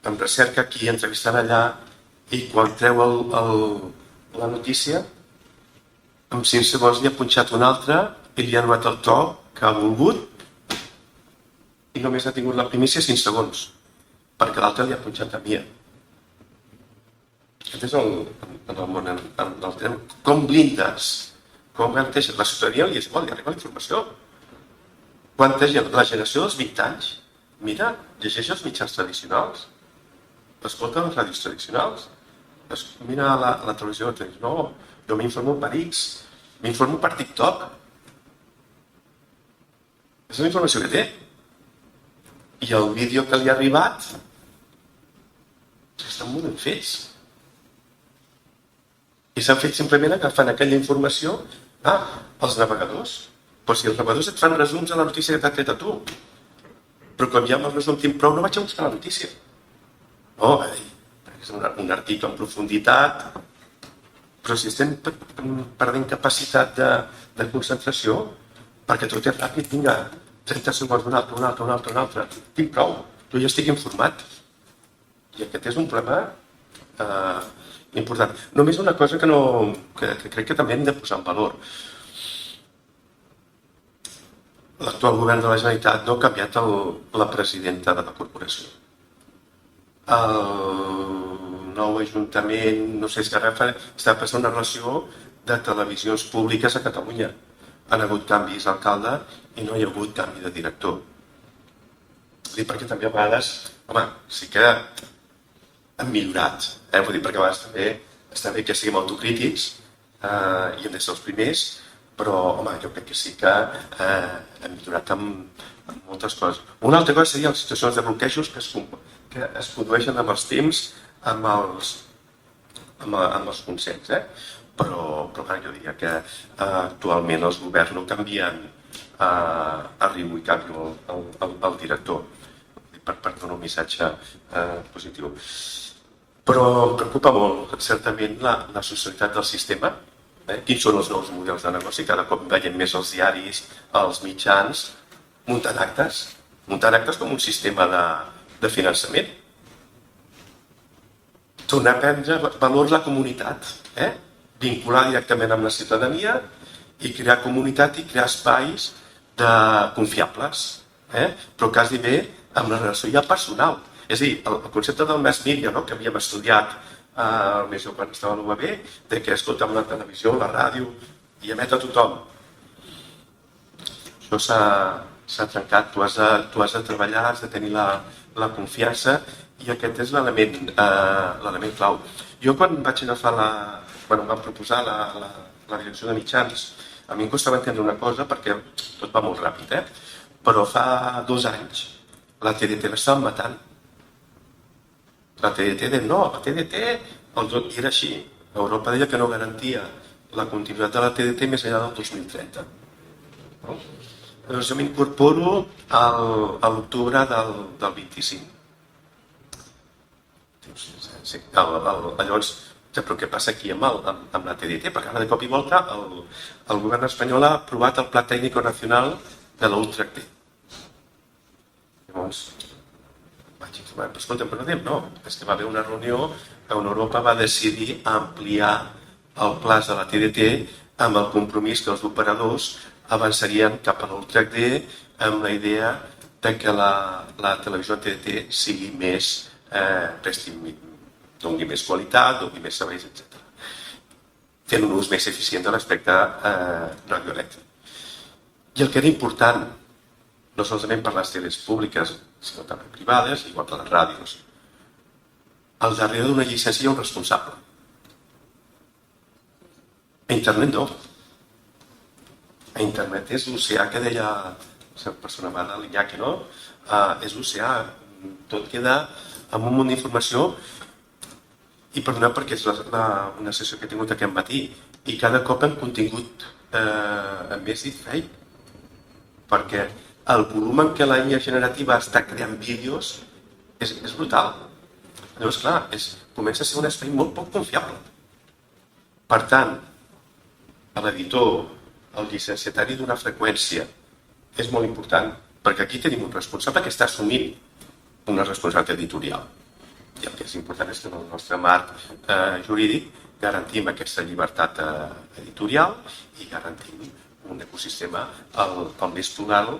S3: en recerca aquí, entrevistant allà, i quan treu la notícia en 5 segons n'hi ha punxat un altre i li ha donat el to que ha volgut i només ha tingut la primícia 5 segons perquè l'altre li ha punxat a Mia. Aquest és el món del tren. Com blindes, com garanteixes? La ciutadania li és igual, li arriba la informació. Quanta gent? La generació dels 20 anys, mira, llegeix els mitjans tradicionals, escolta les ràdios tradicionals, mira la televisió, no, jo m'informo per X, m'informo per TikTok. És la informació que té. I el vídeo que li ha arribat estan molt ben fets. I s'han fet simplement agafant aquella informació als navegadors. Però si els navegadors et fan resums de la notícia que t'ha tret a tu, però quan ja amb el resum tinc prou, no vaig a buscar la notícia. No, un article en profunditat, però si estem perdent capacitat de concentració, perquè tot és ràpid, vinga, 30 segons, un altre, tinc prou, jo ja estic informat. I aquest és un problema important. Només una cosa que crec que també hem de posar en valor. L'actual govern de la Generalitat no ha canviat la presidenta de la corporació. El nou ajuntament, no sé, està passant una relació de televisions públiques a Catalunya. Han hagut canvis d'alcalde i no hi ha hagut canvi de director. Perquè també a vegades, home, sí que han millorat. Vull dir, perquè a vegades també està bé que siguem autocrítics i hem de ser els primers, però, home, jo crec que sí que hem millorat amb moltes coses. Una altra cosa seria les situacions de bloquejos que es produeixen amb els temps, amb els consells, però clar, jo diria que actualment els governs no canvien a riu i canvio el director, per donar un missatge positiu. Però em preocupa molt, certament, la socialitat del sistema. Quins són els nous models de negoci? Cada cop veiem més els diaris, els mitjans, muntant actes com un sistema de finançament. Tornar a prendre valor la comunitat, vincular directament amb la ciutadania i crear comunitat i crear espais confiables, però quasi bé amb la relació ja personal. És a dir, el concepte del mass media, que havíem estudiat més jo quan estava a l'UAB, que escolta amb la televisió, la ràdio i emet a tothom. Això s'ha trencat, tu has de treballar, has de tenir la confiança i aquest és l'element clau. Jo quan vaig agafar em van proposar la direcció de mitjans, a mi em costava entendre una cosa perquè tot va molt ràpid, però fa 2 anys la TDT l'estàvem matant. La TDT era així. Europa deia que no garantia la continuïtat de la TDT més enllà del 2030. Llavors jo m'incorporo a l'octubre del 25. Llavors, però què passa aquí amb la TDT? Perquè ara de cop i volta el govern espanyol ha aprovat el Pla Tècnico Nacional de la Ultra T. Llavors, vaig informar, però escolta, però no diem, no, és que va haver una reunió on Europa va decidir ampliar el plaç de la TDT amb el compromís que els operadors avançarien cap a l'Ultra HD amb la idea que la televisió TDT sigui més, doni més qualitat, doni més serveis, etc. Fent un ús més eficient de l'aspecte radioelèctric. I el que era important, no solament per les teles públiques, sinó també privades, igual que les ràdios. Al darrere d'una llicència hi ha un responsable. A internet no. A internet és l'oceà que deia la persona amada, l'Iñaki, no? És l'oceà. Tot queda amb un munt d'informació i perdoneu perquè és una sessió que he tingut aquest matí i cada cop hem contingut més diferent perquè el volum en què la IA generativa està creant vídeos és brutal. Llavors, clar, comença a ser un espai molt poc confiable. Per tant, l'editor, el llicenciatari d'una freqüència, és molt important, perquè aquí tenim un responsable que està assumint una responsabilitat editorial. I el que és important és que en el nostre marc jurídic garantim aquesta llibertat editorial i garantim un ecosistema el més plural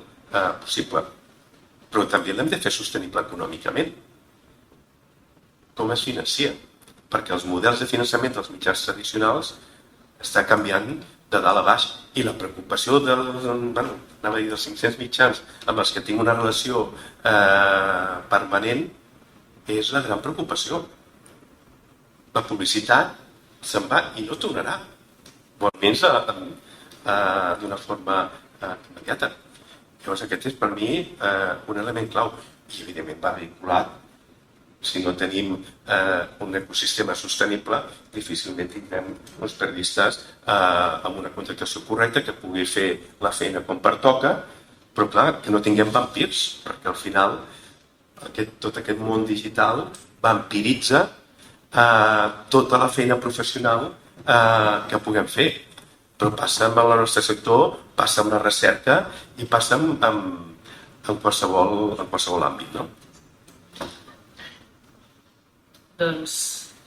S3: possible. Però també l'hem de fer sostenible econòmicament. Com es financia? Perquè els models de finançament dels mitjans tradicionals està canviant de dalt a baix i la preocupació dels 500 mitjans amb els que tinc una relació permanent és la gran preocupació. La publicitat se'n va i no tornarà, o almenys d'una forma immediata. Llavors aquest és per mi un element clau i evidentment va vinculat. Si no tenim un ecosistema sostenible, difícilment tindrem uns periodistes amb una contractació correcta que pugui fer la feina com pertoca, però clar, que no tinguem vampirs, perquè al final tot aquest món digital vampiritza tota la feina professional que puguem fer. Però passa amb el nostre sector, passa amb la recerca i passa en qualsevol àmbit, no?
S1: Doncs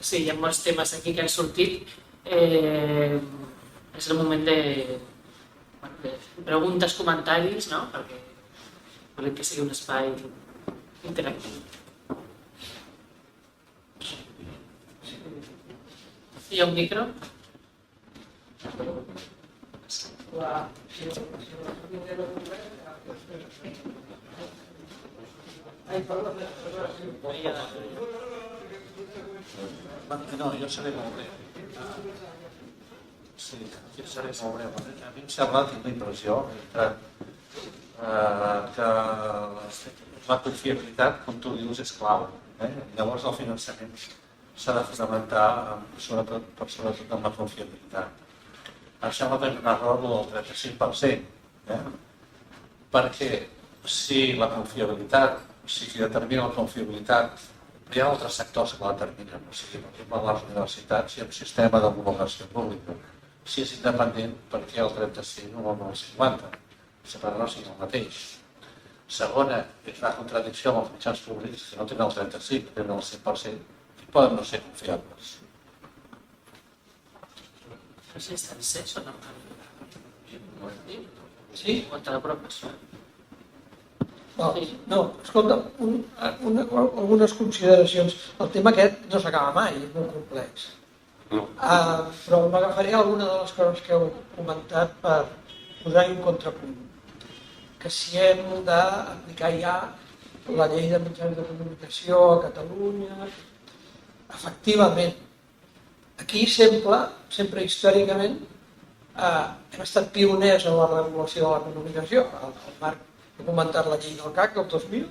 S1: sí, hi ha molts temes aquí que han sortit. És el moment de preguntes, comentaris, no? Perquè volem que sigui un espai interactiu. Hi ha un micro?
S4: No, jo seré molt breu. Sí, jo seré molt breu. A mi em sembla, tinc la impressió, que la confiabilitat, com tu dius, és clau. Llavors el finançament s'ha de fonamentar sobretot en la confiabilitat. Em sembla que és un error del 35%, perquè si la confiabilitat, si determina la confiabilitat, hi ha altres sectors que la determinen, o sigui, per exemple, les universitats i el sistema d'homologació pública. Si és independent, per què el 35 o el 50? Sempre no sigui el mateix. Segona, és una contradicció amb els mitjans públics que no tenen el 35, tenen el 100%, i poden no ser confiables.
S1: No sé si està encès o no.
S4: Sí?
S1: O te l'apropes?
S5: No, escolta, algunes consideracions. El tema aquest no s'acaba mai, és molt complex.
S3: No.
S5: Però m'agafaré alguna de les coses que heu comentat per posar-hi un contrapunt. Que si hem d'aplicar ja la llei de mitjans de comunicació a Catalunya, efectivament, aquí sempre històricament, hem estat pioners en la regulació de la comunicació. El Marc ha comentat la llei del CAC del 2000,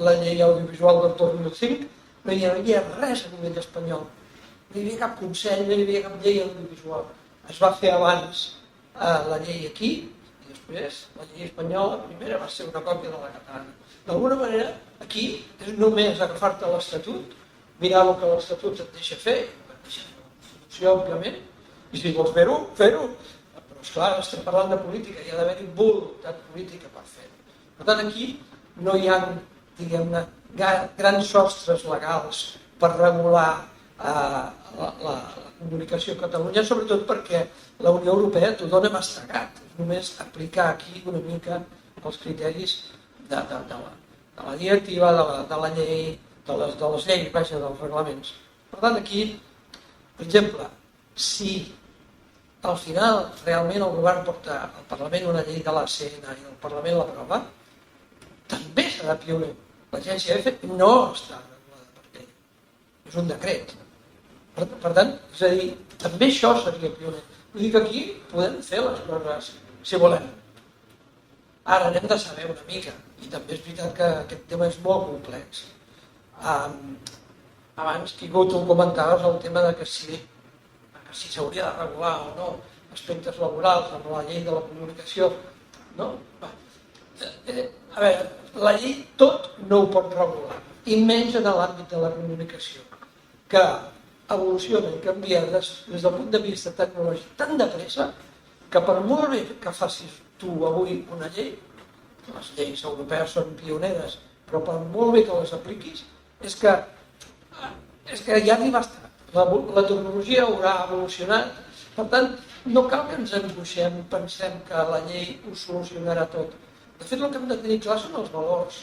S5: la llei audiovisual del 2005, no hi havia res a nivell espanyol. No hi havia cap consell, no hi havia cap llei audiovisual. Es va fer abans la llei aquí, i després la llei espanyola, la primera va ser una còpia de la catalana. D'alguna manera, aquí és només agafar-te l'Estatut, mirar el que l'Estatut et deixa fer, et deixa fer la Constitució, òbviament, i si vols fer-ho, fer-ho. Però, esclar, estem parlant de política, hi ha d'haver-hi voluntat política per fer-ho. Per tant, aquí no hi ha, diguem-ne, grans sostres legals per regular la comunicació a Catalunya, sobretot perquè la Unió Europea t'ho dona mastegat. És només aplicar aquí una mica els criteris de la directiva, de la llei, de les lleis, vaja, dels reglaments. Per tant, aquí, per exemple, si al final realment el govern porta al Parlament una llei de l'ACN i el Parlament l'aprova, també serà pioner. L'agència EFE no està regulada per llei, és un decret. Per tant, és a dir, també això seria pioner. Vull dir que aquí podem fer les coses, si volem. Ara n'hem de saber una mica, i també és veritat que aquest tema és molt complex. Abans, Quico, tu comentaves el tema de que si s'hauria de regular o no aspectes laborals amb la llei de la comunicació. No? A veure, la llei tot no ho pot regular, i menys en l'àmbit de la comunicació, que evoluciona i canvia des del punt de vista tecnològic tan de pressa que per molt bé que facis tu avui una llei, les lleis europees són pioneres, però per molt bé que les apliquis, és que ja arribes tard. La tecnologia haurà evolucionat, per tant, no cal que ens angoixem i pensem que la llei ho solucionarà tot. De fet, el que hem de tenir clar són els valors,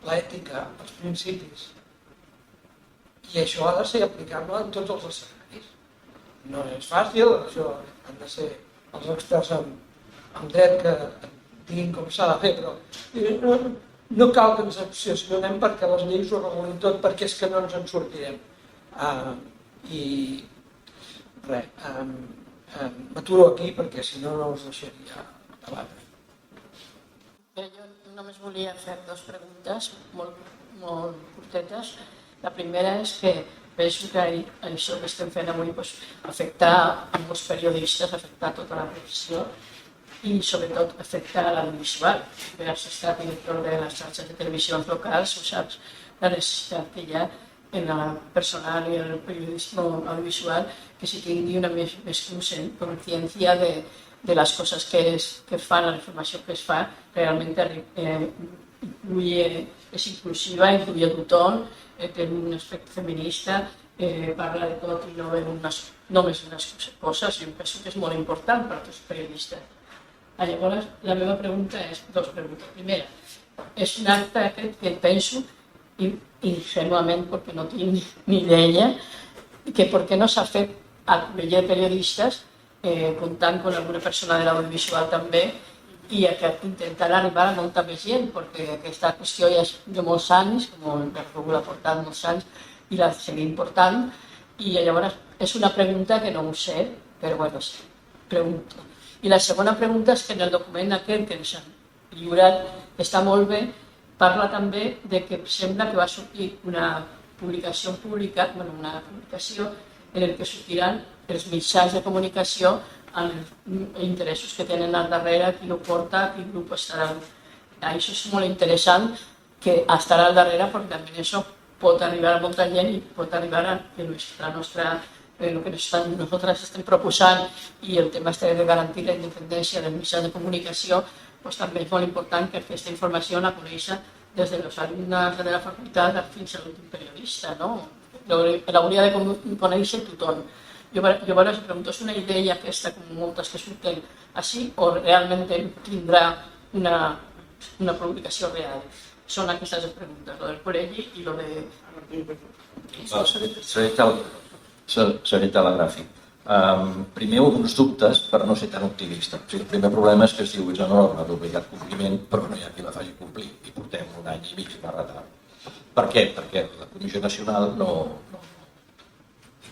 S5: l'ètica, els principis. I això ha de ser aplicable en tots els escenaris. No és fàcil, això han de ser els experts en dret que diguin com s'ha de fer, però no cal que ens obsessionem perquè les lleis ho regulin tot, perquè és que no ens en sortirem. I res, m'aturo aquí perquè si no us deixaria debatre.
S6: Jo només volia fer dues preguntes molt curtetes. La primera és que penso que això que estem fent avui afecta a molts periodistes, afecta tota la professió i sobretot afecta a l'audiovisual. Per has estat director de les xarxes de televisions locals, ho saps, la necessitat que hi ha en el personal i el periodisme audiovisual que se tingui una més consciència de les coses que es fan, la informació que es fa, realment és inclusiva, incluye a tothom, té un aspecte feminista, parla de tot i no ve només unes coses, i jo penso que és molt important per a tots els periodistes. Llavors, la meva pregunta és dues preguntes. Primera, és un acte aquest que penso, ingenuament, perquè no tinc ni idea, que per què no s'ha fet al Col·legi de Periodistes, comptant amb alguna persona de l'audiovisual també, i que intentar arribar a molta més gent, perquè aquesta qüestió ja és de molts anys, com el Verdugo l'ha portat molts anys, i la seguim portant, i llavors és una pregunta que no ho sé, però bueno, pregunto. I la segona pregunta és que en el document aquest que ens han lliurat està molt bé, parla també de que sembla que va sortir una publicació pública, una publicació en què sortiran els mitjans de comunicació els interessos que tenen al darrere, qui ho porta, quin grup estarà. Això és molt interessant, que estarà al darrere, perquè també això pot arribar a molta gent i pot arribar a que la nostra, el que nosaltres estem proposant i el tema de garantir la independència dels mitjans de comunicació, també és molt important que aquesta informació la coneixi des dels alumnes de la facultat fins a l'últim periodista. L'hauria de conèixer tothom. Jo us pregunto, és una idea aquesta, com moltes que surten així, o realment tindrà una publicació real? Són aquestes les preguntes, lo del col·legi i lo de...
S7: Seré telegràfic. Primer, uns dubtes per no ser tan optimista. El primer problema és que es diu és una norma d'obligat compliment, però no hi ha qui la faci complir i portem un any i mig de retard. Per què? Perquè la Comissió Nacional no...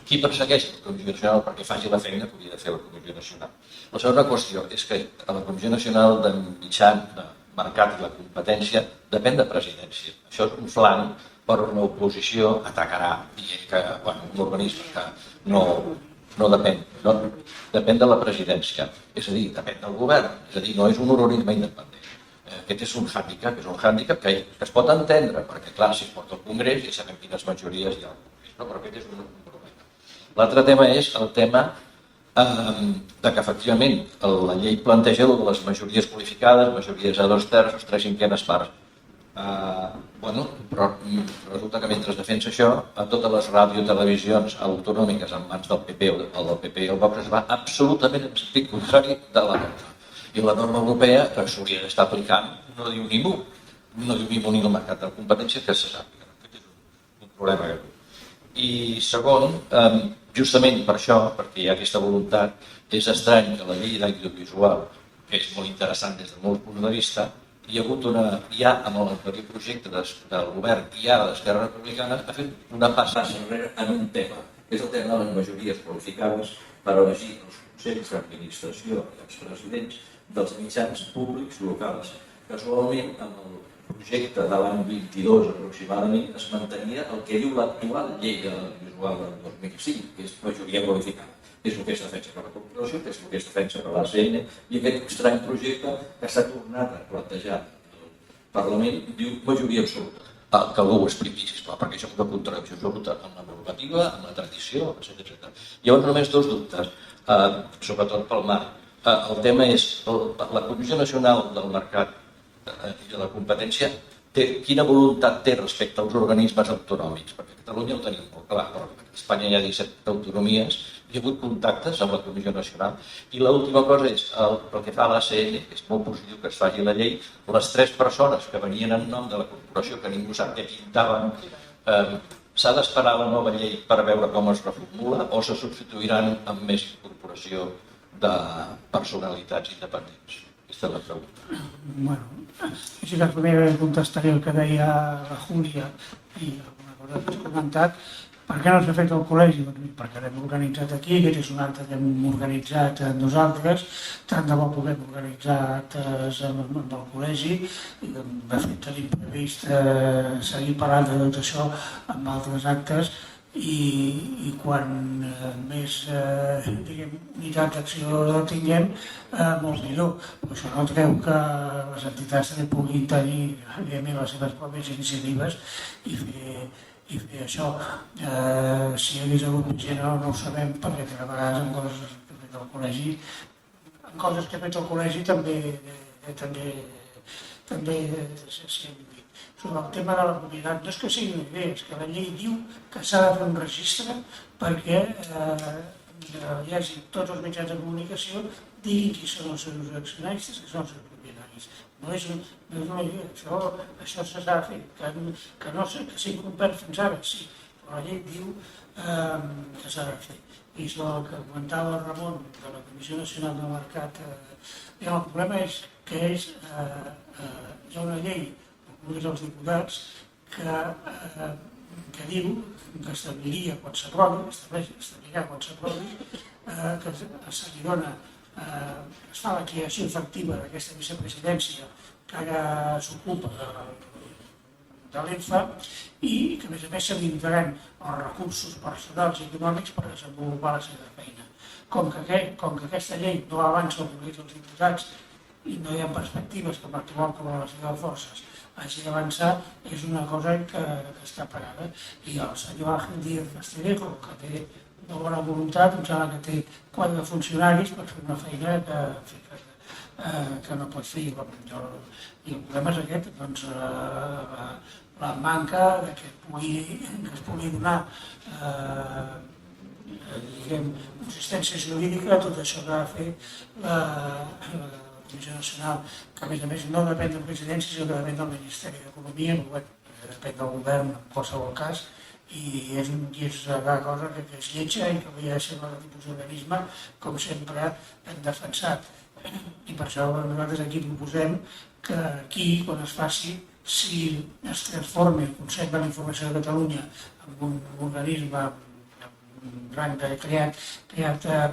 S7: Qui persegueix la Comissió Nacional perquè faci la feina que hauria de fer la Comissió Nacional? La segona qüestió és que a la Comissió Nacional de Mitjans, de Mercat i la Competència depèn de presidència. Això és un flanc per una oposició atacarà dient que un organisme que no depèn, depèn de la presidència, és a dir, depèn del govern, és a dir, no és un organisme independent. Aquest és un hàndicap que es pot entendre, perquè clar, si es porta al Congrés ja sabem quines majories hi ha al Congrés, però aquest és un problema. L'altre tema és el tema de que efectivament la llei planteja de les majories qualificades, majories a 2/3, 3/5 parts. Però resulta que mentre es defensa això, a totes les radiotelevisions autonòmiques en mans del PP o del PP i el Vox es va absolutament en sentit contrari de la norma. I la norma europea, que s'hauria d'estar aplicant, no diu ni mu. No diu ni mu ni el mercat de competència que se sàpiga. Aquest és un problema que I segon, justament per això, perquè hi ha aquesta voluntat, és estrany que la llei d'audiovisual, que és molt interessant des de molts punts de vista, hi ha hagut ja amb l'anterior projecte del govern i ara d'Esquerra Republicana ha fet una passa enrere en un tema, que és el tema de les majories qualificades per elegir els consells d'administració i els presidents dels mitjans públics locals. Casualment, amb el projecte de l'any 22 aproximadament es mantenia el que diu l'actual llei de l'audiovisual del 2005, que és majoria qualificada, que és el que es defensa per la corporació, que és el que es defensa per l'ACN, i aquest estrany projecte que s'ha tornat a plantejar al Parlament diu majoria absoluta. Que algú ho expliqui, sisplau, perquè això és una contradicció absoluta amb la normativa, amb la tradició, etc. Llavors només dos dubtes, sobretot pel marc. El tema és la Comissió Nacional del Mercat i de la Competència, quina voluntat té respecte als organismes autonòmics? Perquè a Catalunya ho tenim molt clar, però a Espanya hi ha 17 autonomies, hi ha hagut contactes amb la Comissió Nacional. I l'última cosa és, pel que fa a l'ACN, que és molt positiu que es faci la llei, les 3 persones que venien en nom de la corporació, que ningú sap què pintaven, s'ha d'esperar la nova llei per veure com es reformula o se substituiran amb més incorporació de personalitats independents? Aquesta és la pregunta.
S2: Bueno, sí que primer contestaré el que deia la Júlia i alguna cosa que has comentat. Per què no s'ha fet el col·legi? Perquè l'hem organitzat aquí, aquest és un acte que hem organitzat nosaltres, tant de bo puguem organitzar actes amb el col·legi, i de fet tenim previst seguir parlant de tot això amb altres actes, i quan més unitats d'acció tinguem, molt millor. Però això no treu que les entitats també puguin tenir, evidentment, les seves pròpies iniciatives i i fer això. Si hi hagués hagut més gent no ho sabem, perquè a vegades en coses que he fet al col·legi, també s'hi hem dit. Sobre el tema de la propietat, no és que sigui una idea, és que la llei diu que s'ha de fer un registre perquè hi hagi tots els mitjans de comunicació diguin qui són els seus accionistes, que són els seus propietaris. No és una idea, això s'ha de fer, que sigui complert fins ara, sí, però la llei diu que s'ha de fer. I sobre el que comentava el Ramon de la Comissió Nacional del Mercat, el problema és que hi ha una llei del Congrés dels Diputats que diu que establirà quan s'aprovi que se li dona, es fa la creació efectiva d'aquesta vicepresidència que ara s'ocupa de l'ENFA i que a més se li donaran els recursos personals i econòmics per desenvolupar la seva feina. Com que aquesta llei no avança al Congrés dels Diputats i no hi ha perspectives que per trobar com a les seves forces hagi d'avançar, és una cosa que està parada. I el senyor Ángel Díaz Castillejo, que té una bona voluntat, em sembla que té 4 funcionaris per fer una feina que no pot fer. I el problema és aquest, doncs, la manca que es pugui donar consistència jurídica a tot això que ha fet la Comissió Nacional, que a més no depèn de la presidència, sinó que depèn del Ministeri d'Economia, depèn del govern en qualsevol cas, i és una cosa que és lletja i que hauria de ser un tipus d'organisme, com sempre hem defensat. I per això nosaltres aquí proposem que aquí, quan es faci, si es transformi el Consell de la Informació de Catalunya en un organisme un rang creat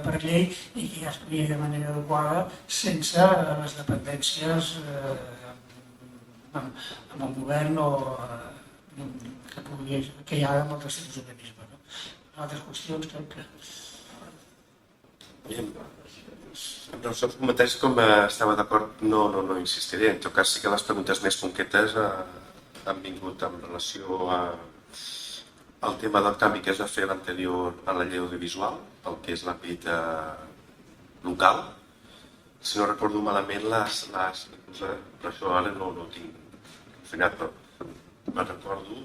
S2: per llei i que ja es creï de manera adequada sense les dependències amb el govern o que hi ha amb altres tipus d'organismes. Altres qüestions crec que...
S3: En els seus comentaris, com estava d'acord, no insistiré. En tot cas, sí que les preguntes més concretes han vingut en relació al tema del canvi que es va fer a l'anterior a la llei audiovisual, pel que és l'àmbit local. Si no recordo malament, per això ara no tinc confinat, però me'n recordo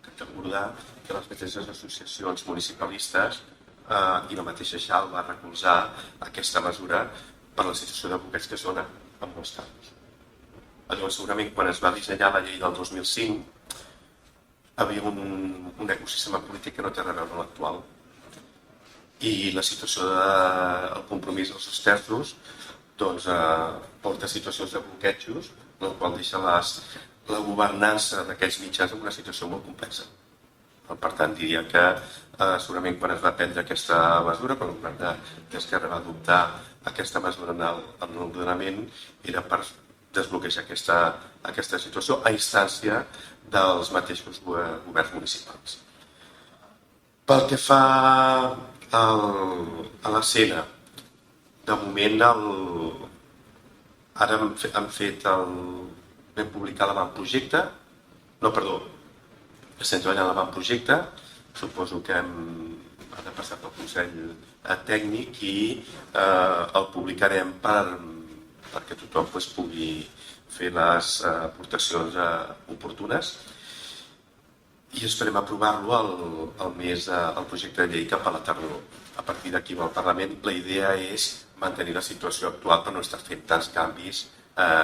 S3: que recordar que les mateixes associacions municipalistes i la mateixa XAL va recolzar aquesta mesura per la situació de bloqueig que es dona en molts casos. Llavors, segurament, quan es va dissenyar la llei del 2005, havia un ecosistema polític que no té res a veure amb l'actual. I la situació del compromís dels 2 terços porta situacions de bloquejos, el qual deixa la governança d'aquests mitjans en una situació molt complexa. Per tant, diria que segurament quan es va prendre aquesta mesura, quan el govern d'Esquerra va adoptar aquesta mesura en l'ordenament, era per desbloquejar aquesta situació a instància dels mateixos governs municipals. Pel que fa a l'escena, de moment ara vam publicar l'avantprojecte, estem treballant a l'avantprojecte, suposo que ha de passar pel Consell Tècnic i el publicarem perquè tothom pugui fer les aportacions oportunes i esperem aprovar-lo el projecte de llei cap a la tardor. A partir d'aquí al Parlament la idea és mantenir la situació actual per no estar fent tants canvis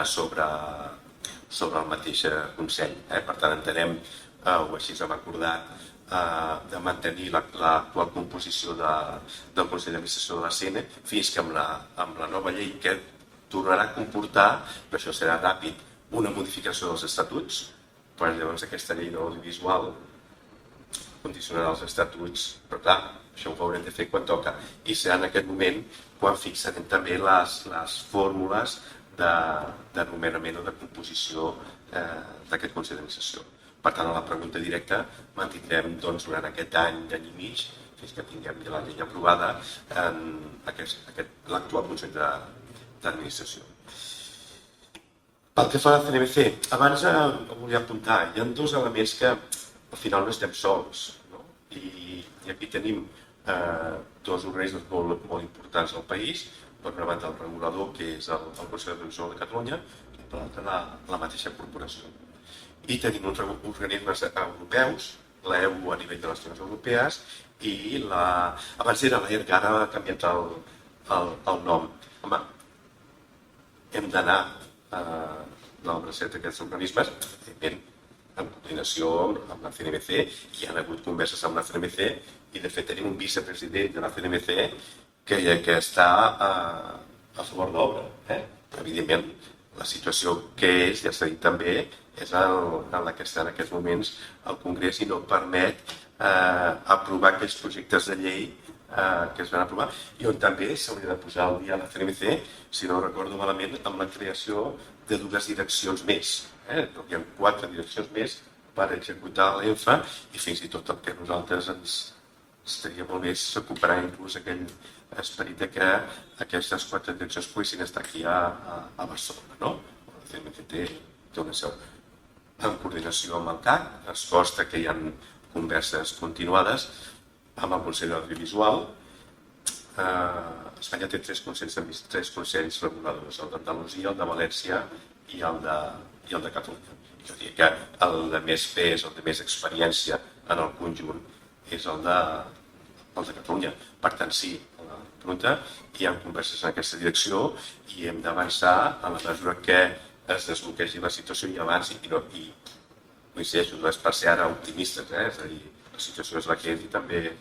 S3: sobre el mateix Consell. Per tant, entenem, o així hem acordat, de mantenir l'actual composició del Consell d'Administració de la CN fins que amb la nova llei que tornarà a comportar, però això serà ràpid, una modificació dels estatuts, perquè llavors aquesta llei audiovisual condicionarà els estatuts, però clar, això ho haurem de fer quan toca. I serà en aquest moment quan fixarem també les fórmules de nomenament o de composició d'aquest Consell d'Administració. Per tant, a la pregunta directa mantindrem durant aquest any i mig, fins que tinguem la llei aprovada, l'actual Consell d'Administració. Pel que fa a la CNBC, abans ho volia apuntar, hi ha 2 elements que al final no estem sols, no? I aquí tenim dos organismes molt importants al país, per una banda el regulador, que és el Consell d'Audiovisual de Catalunya, i per l'altra la mateixa corporació. I tenim uns organismes europeus, l'EU a nivell de les nacions europees, i abans era l'ERC, ara ha canviat el nom. Home, hem d'anar a l'obraset d'aquests organismes, evidentment, en coordinació amb la CNMC, hi ha hagut converses amb la CNMC, i de fet tenim un vicepresident de la CNMC que està a favor d'obra. Evidentment, la situació que és, ja s'ha dit també, és en la que està en aquests moments el Congrés i no permet aprovar aquells projectes de llei que es van aprovar i on també s'hauria de posar al dia la CNMC, si no recordo malament, amb la creació de 2 direccions més. Hi ha 4 direccions més per executar l'ENFA i fins i tot el que nosaltres ens estaria molt bé recuperar inclús aquell esperit que aquestes 4 direccions poguessin estar aquí a Barcelona, no? La CNMC té una seu en coordinació amb el CAC, ens consta que hi ha converses continuades amb el Consell Audiovisual. Espanya té 3 consells reguladors, el d'Andalusia, el de València i el de Catalunya. Jo diria que el de més pes, el de més experiència en el conjunt és el de Catalunya. Per tant, sí, a la pregunta, hi ha converses en aquesta direcció i hem d'avançar a la mesura que es desbloquegi la situació i abans i coincideixo, no és per ser ara optimistes, és a dir, la situació és la que és i també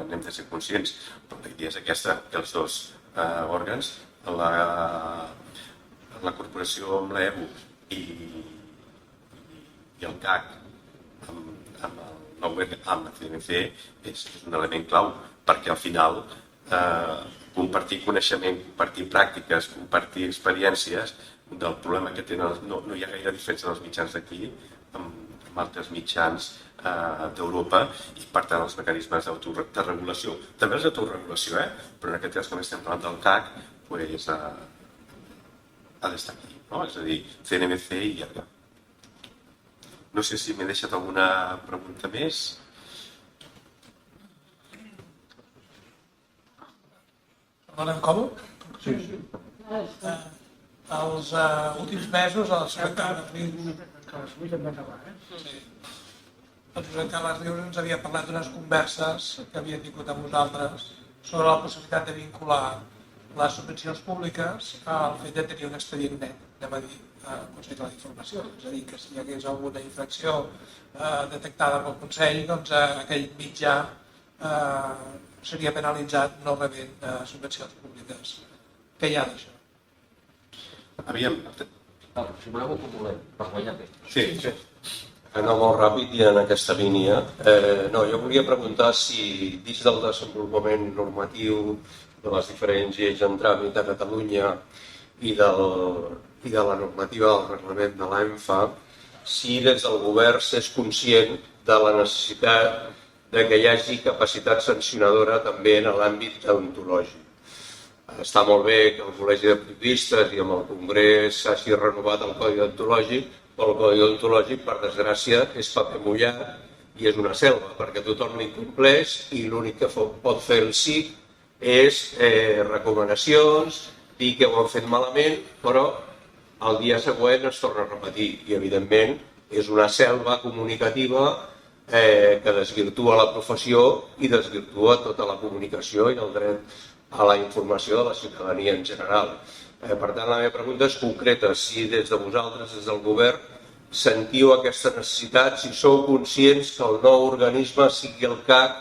S3: n'hem de ser conscients, però la idea és aquesta, que els dos òrgans, la corporació amb l'EBU i el CAC amb la CNMC és un element clau, perquè al final compartir coneixement, compartir pràctiques, compartir experiències del problema que tenen, no hi ha gaire diferència dels mitjans d'aquí amb altres mitjans d'Europa i per tant els mecanismes d'autoregulació, també els d'autoregulació, però en aquest cas com estem parlant del CAC ha d'estar aquí, és a dir, CNMC i IARGA. No sé si m'he deixat alguna pregunta més.
S5: Parlarem com? Sí. Els últims mesos, el Josep Carles Rius... El Josep Carles Rius ens havia parlat d'unes converses que havia tingut amb nosaltres sobre la possibilitat de vincular les subvencions públiques al fet de tenir un expedient net, anem a dir, al Consell de la Informació. És a dir, que si hi hagués alguna infracció detectada pel Consell, doncs aquell mitjà seria penalitzat no rebent subvencions públiques. Què hi ha d'això?
S3: Aviam.
S7: Si voleu ho acumulem, per guanyar bé.
S3: Sí.
S8: Anar molt ràpid i en aquesta línia. Jo volia preguntar si dins del desenvolupament normatiu de les diferents lleis en tràmit a Catalunya i de la normativa del reglament de l'ENFA, si des del govern s'és conscient de la necessitat que hi hagi capacitat sancionadora també en l'àmbit deontològic. Està molt bé que el Col·legi de Periodistes i amb el Congrés s'hagi renovat el Codi Deontològic, però el Codi Deontològic, per desgràcia, és paper mullat i és una selva, perquè tothom l'incompleix i l'únic que pot fer el SIC és recomanacions, dir que ho han fet malament, però el dia següent es torna a repetir i, evidentment, és una selva comunicativa que desvirtua la professió i desvirtua tota la comunicació i el dret a la informació de la ciutadania en general. Per tant, la meva pregunta és concreta, si des de vosaltres, des del govern, sentiu aquesta necessitat, si sou conscients que el nou organisme sigui el CAC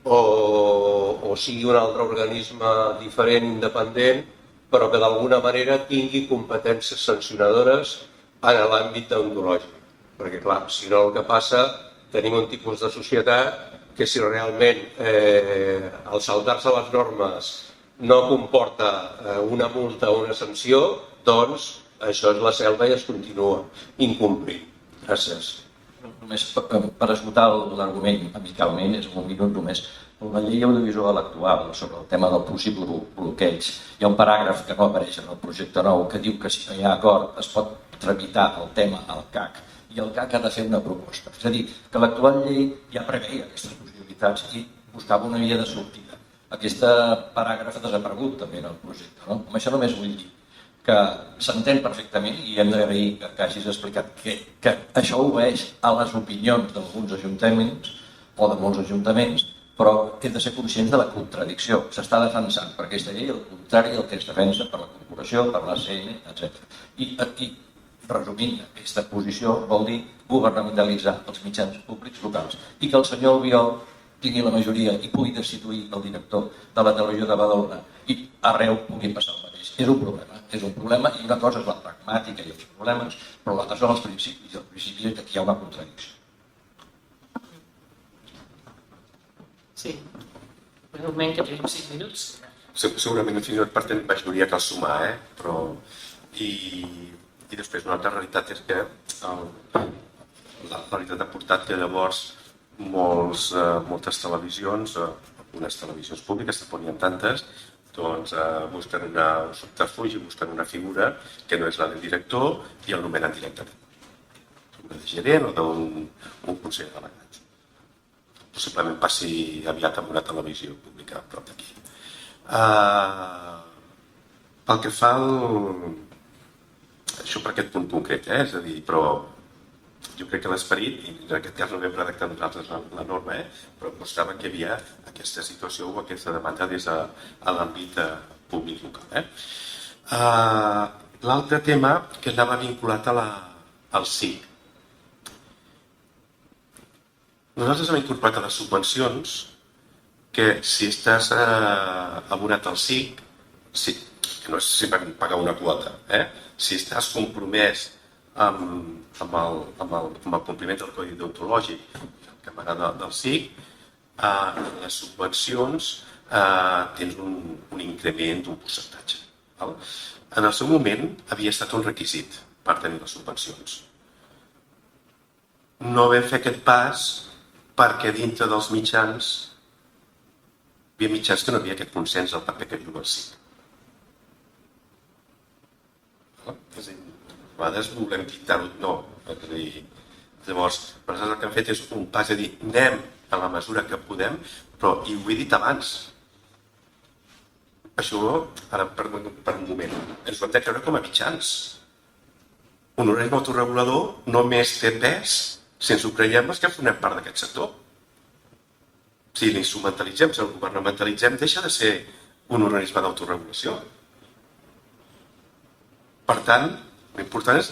S8: o sigui un altre organisme diferent, independent, però que d'alguna manera tingui competències sancionadores en l'àmbit deontològic. Perquè, clar, si no el que passa, tenim un tipus de societat que si realment el saltar-se les normes no comporta una multa o una sanció, doncs això és la selva i es continua incomplint. Gràcies.
S7: Només per esgotar l'argument amicalment, és un minut només, la llei audiovisual actual sobre el tema del possible bloqueig, hi ha un paràgraf que no apareix en el projecte nou que diu que si no hi ha acord es pot tramitar el tema al CAC i el CAC ha de fer una proposta. És a dir, que l'actual llei ja preveia aquestes possibilitats i buscava una via de sortida. Aquest paràgraf ha desaparegut també en el projecte. No? Amb això només vull dir que s'entén perfectament i hem d'agrair que hagis explicat que això obeeix a les opinions d'alguns ajuntaments o de molts ajuntaments, però hem de ser conscients de la contradicció. S'està defensant per aquesta llei el contrari del que es defensa per la corporació, per la CN, etc. I resumint, aquesta posició vol dir governamentalitzar els mitjans públics locals i que el senyor Albiol tingui la majoria i pugui destituir el director de la televisió de Badalona i arreu pugui passar el mateix. És un problema i una cosa és la pragmàtica i els problemes, però l'altre són els principis i el principi és que aquí hi ha una contradicció.
S1: Sí, un moment que tenim 5 minuts.
S3: Segurament fins i tot per tenir majoria cal sumar, però... I després una altra realitat és que la realitat ha portat que llavors moltes televisions, algunes televisions públiques, tampoc n'hi ha tantes, doncs busquen un subterfugi, busquen una figura que no és la del director i el nomenen directament. Una de gerent o d'un consell delegat. Possiblement passi aviat amb una televisió pública a prop d'aquí. Pel que fa això per aquest punt concret, és a dir, però jo crec que l'esperit, i en aquest cas no vam redactar nosaltres la norma, però mostrava que hi havia aquesta situació o aquesta demanda des de l'àmbit públic local. L'altre tema que anava vinculat al SIC. Nosaltres hem incorporat a les subvencions que si estàs abonat al SIC, que no és sempre pagar una quota, si estàs compromès amb el compliment del codi deontològic que emana del SIC, les subvencions tens un increment d'un percentatge. En el seu moment havia estat un requisit per tenir les subvencions. No vam fer aquest pas perquè dintre dels mitjans hi havia mitjans que no havia aquest consens del paper que juga el SIC. És a dir, a vegades volem quitar-ho, no. Llavors, el que hem fet és un pas de dir anem a la mesura que podem, però i ho he dit abans. Això, ara per un moment, ens ho hem de creure com a mitjans. Un organisme autoregulador només té pes si ens ho creiem els que formem part d'aquest sector. Si l'instrumentalitzem, si el governamentalitzem, deixa de ser un organisme d'autoregulació. Per tant, l'important és,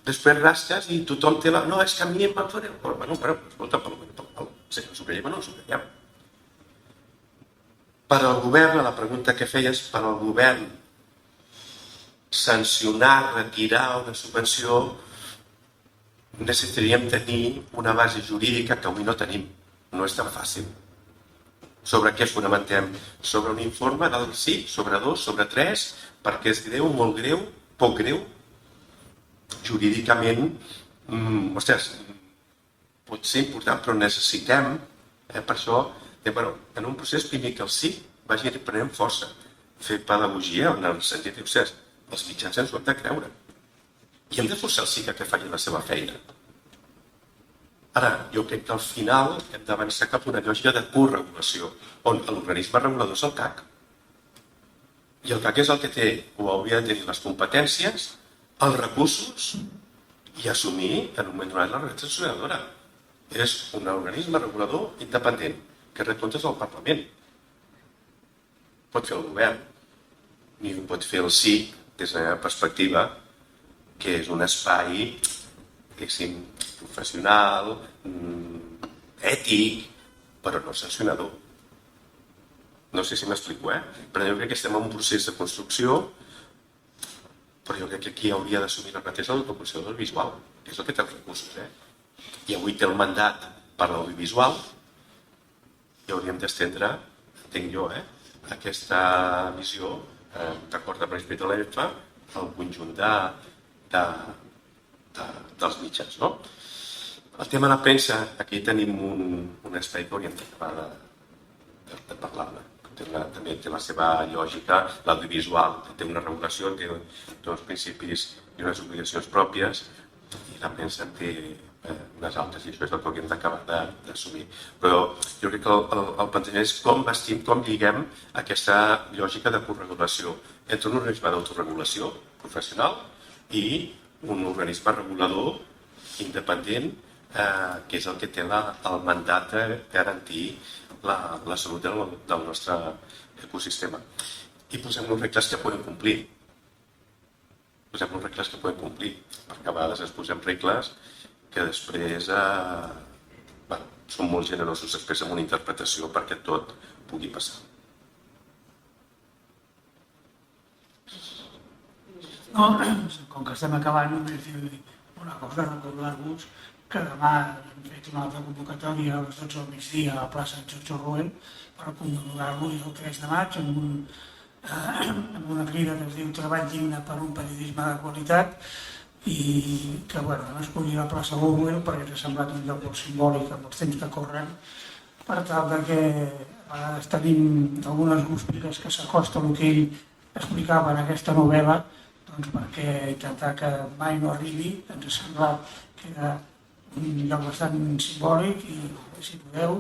S3: després rasques i tothom té la... No, és que a mi em van fer... Bueno, escolta, si ens ho creiem o no ens ho creiem. Per al govern, la pregunta que feies, per al govern sancionar, retirar una subvenció, necessitaríem tenir una base jurídica que avui no tenim. No és tan fàcil. Sobre què fonamentem? Sobre un informe del SIC, sobre 2, sobre 3, perquè és greu, molt greu, poc greu. Jurídicament, pot ser important, però necessitem, per això, en un procés primer que el SIC vagi prenent força, fer pedagogia, en el sentit de que els mitjans ens ho hem de creure. I hem de forçar el SIC a que faci la seva feina. Ara, jo crec que al final hem d'avançar cap a una lògica de corregulació, on l'organisme regulador és el CAC. I el CAC és el que té, o hauria de tenir les competències, els recursos i assumir en un moment donat la realitat sancionadora. És un organisme regulador independent, que ret comptes al Parlament. Pot fer el govern, ni ho pot fer el SIC, des de la meva perspectiva, que és un espai, diguéssim, professional, ètic, però no sancionador. No sé si m'explico, però jo crec que estem en un procés de construcció, però jo crec que aquí hauria d'assumir la mateixa la Corporació de l'Audiovisual, que és el que té els recursos, I avui té el mandat per l'audiovisual i hauríem d'estendre, entenc jo, aquesta visió, d'acord amb l'esperit de l'EFA, al conjunt dels mitjans, no? El tema de la premsa, aquí tenim un espai que hauríem d'acabar de parlar-ne. també té la seva lògica, l'audiovisual té una regulació, té uns principis i unes obligacions pròpies, i la premsa en té unes altres, i això és el que hauríem d'acabar d'assumir. Però jo crec que el plantejament és com vestim, com lliguem aquesta lògica de corregulació entre un organisme d'autoregulació professional i un organisme regulador independent, que és el que té el mandat de garantir la salut del nostre ecosistema. I posem-nos regles que podem complir. Posem-nos regles que podem complir, perquè a vegades ens posem regles que després són molt generosos després amb una interpretació perquè tot pugui passar.
S2: No, com que estem acabant, només dir una cosa, recordar-vos que demà hem fet una altra convocatòria a les 12 del migdia a la plaça de George Orwell per commemorar-lo el 3 de maig amb una crida que es diu Treball digne per un periodisme de qualitat, i que vam escollir la plaça Orwell perquè ens ha semblat un lloc molt simbòlic amb els temps que corren, per tal que a vegades tenim algunes guspires que s'acosta al que ell explicava en aquesta novel·la, doncs perquè intentar que mai no arribi ens ha semblat que era un lloc bastant simbòlic, i si podeu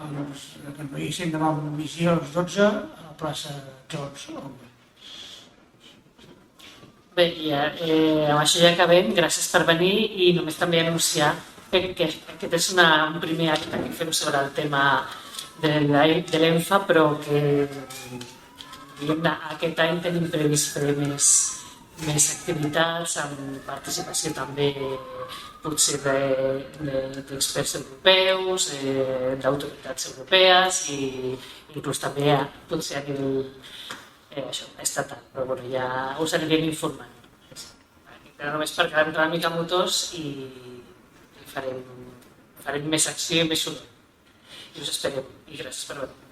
S2: doncs, que ens veiéssim demà a migdia a les 12 a la plaça George Orwell.
S1: Bé, i amb això ja acabem. Gràcies per venir, i només també anunciar que aquest és un primer acte que fem sobre el tema de l'ENFA, però que aquest any tenim previst fer més activitats amb participació també potser d'experts europeus, d'autoritats europees, i inclús també potser a nivell estatal, però bueno, ja us anirem informant. Però només per quedar una mica motors, i farem més acció i més soroll. I us esperem, i gràcies per venir.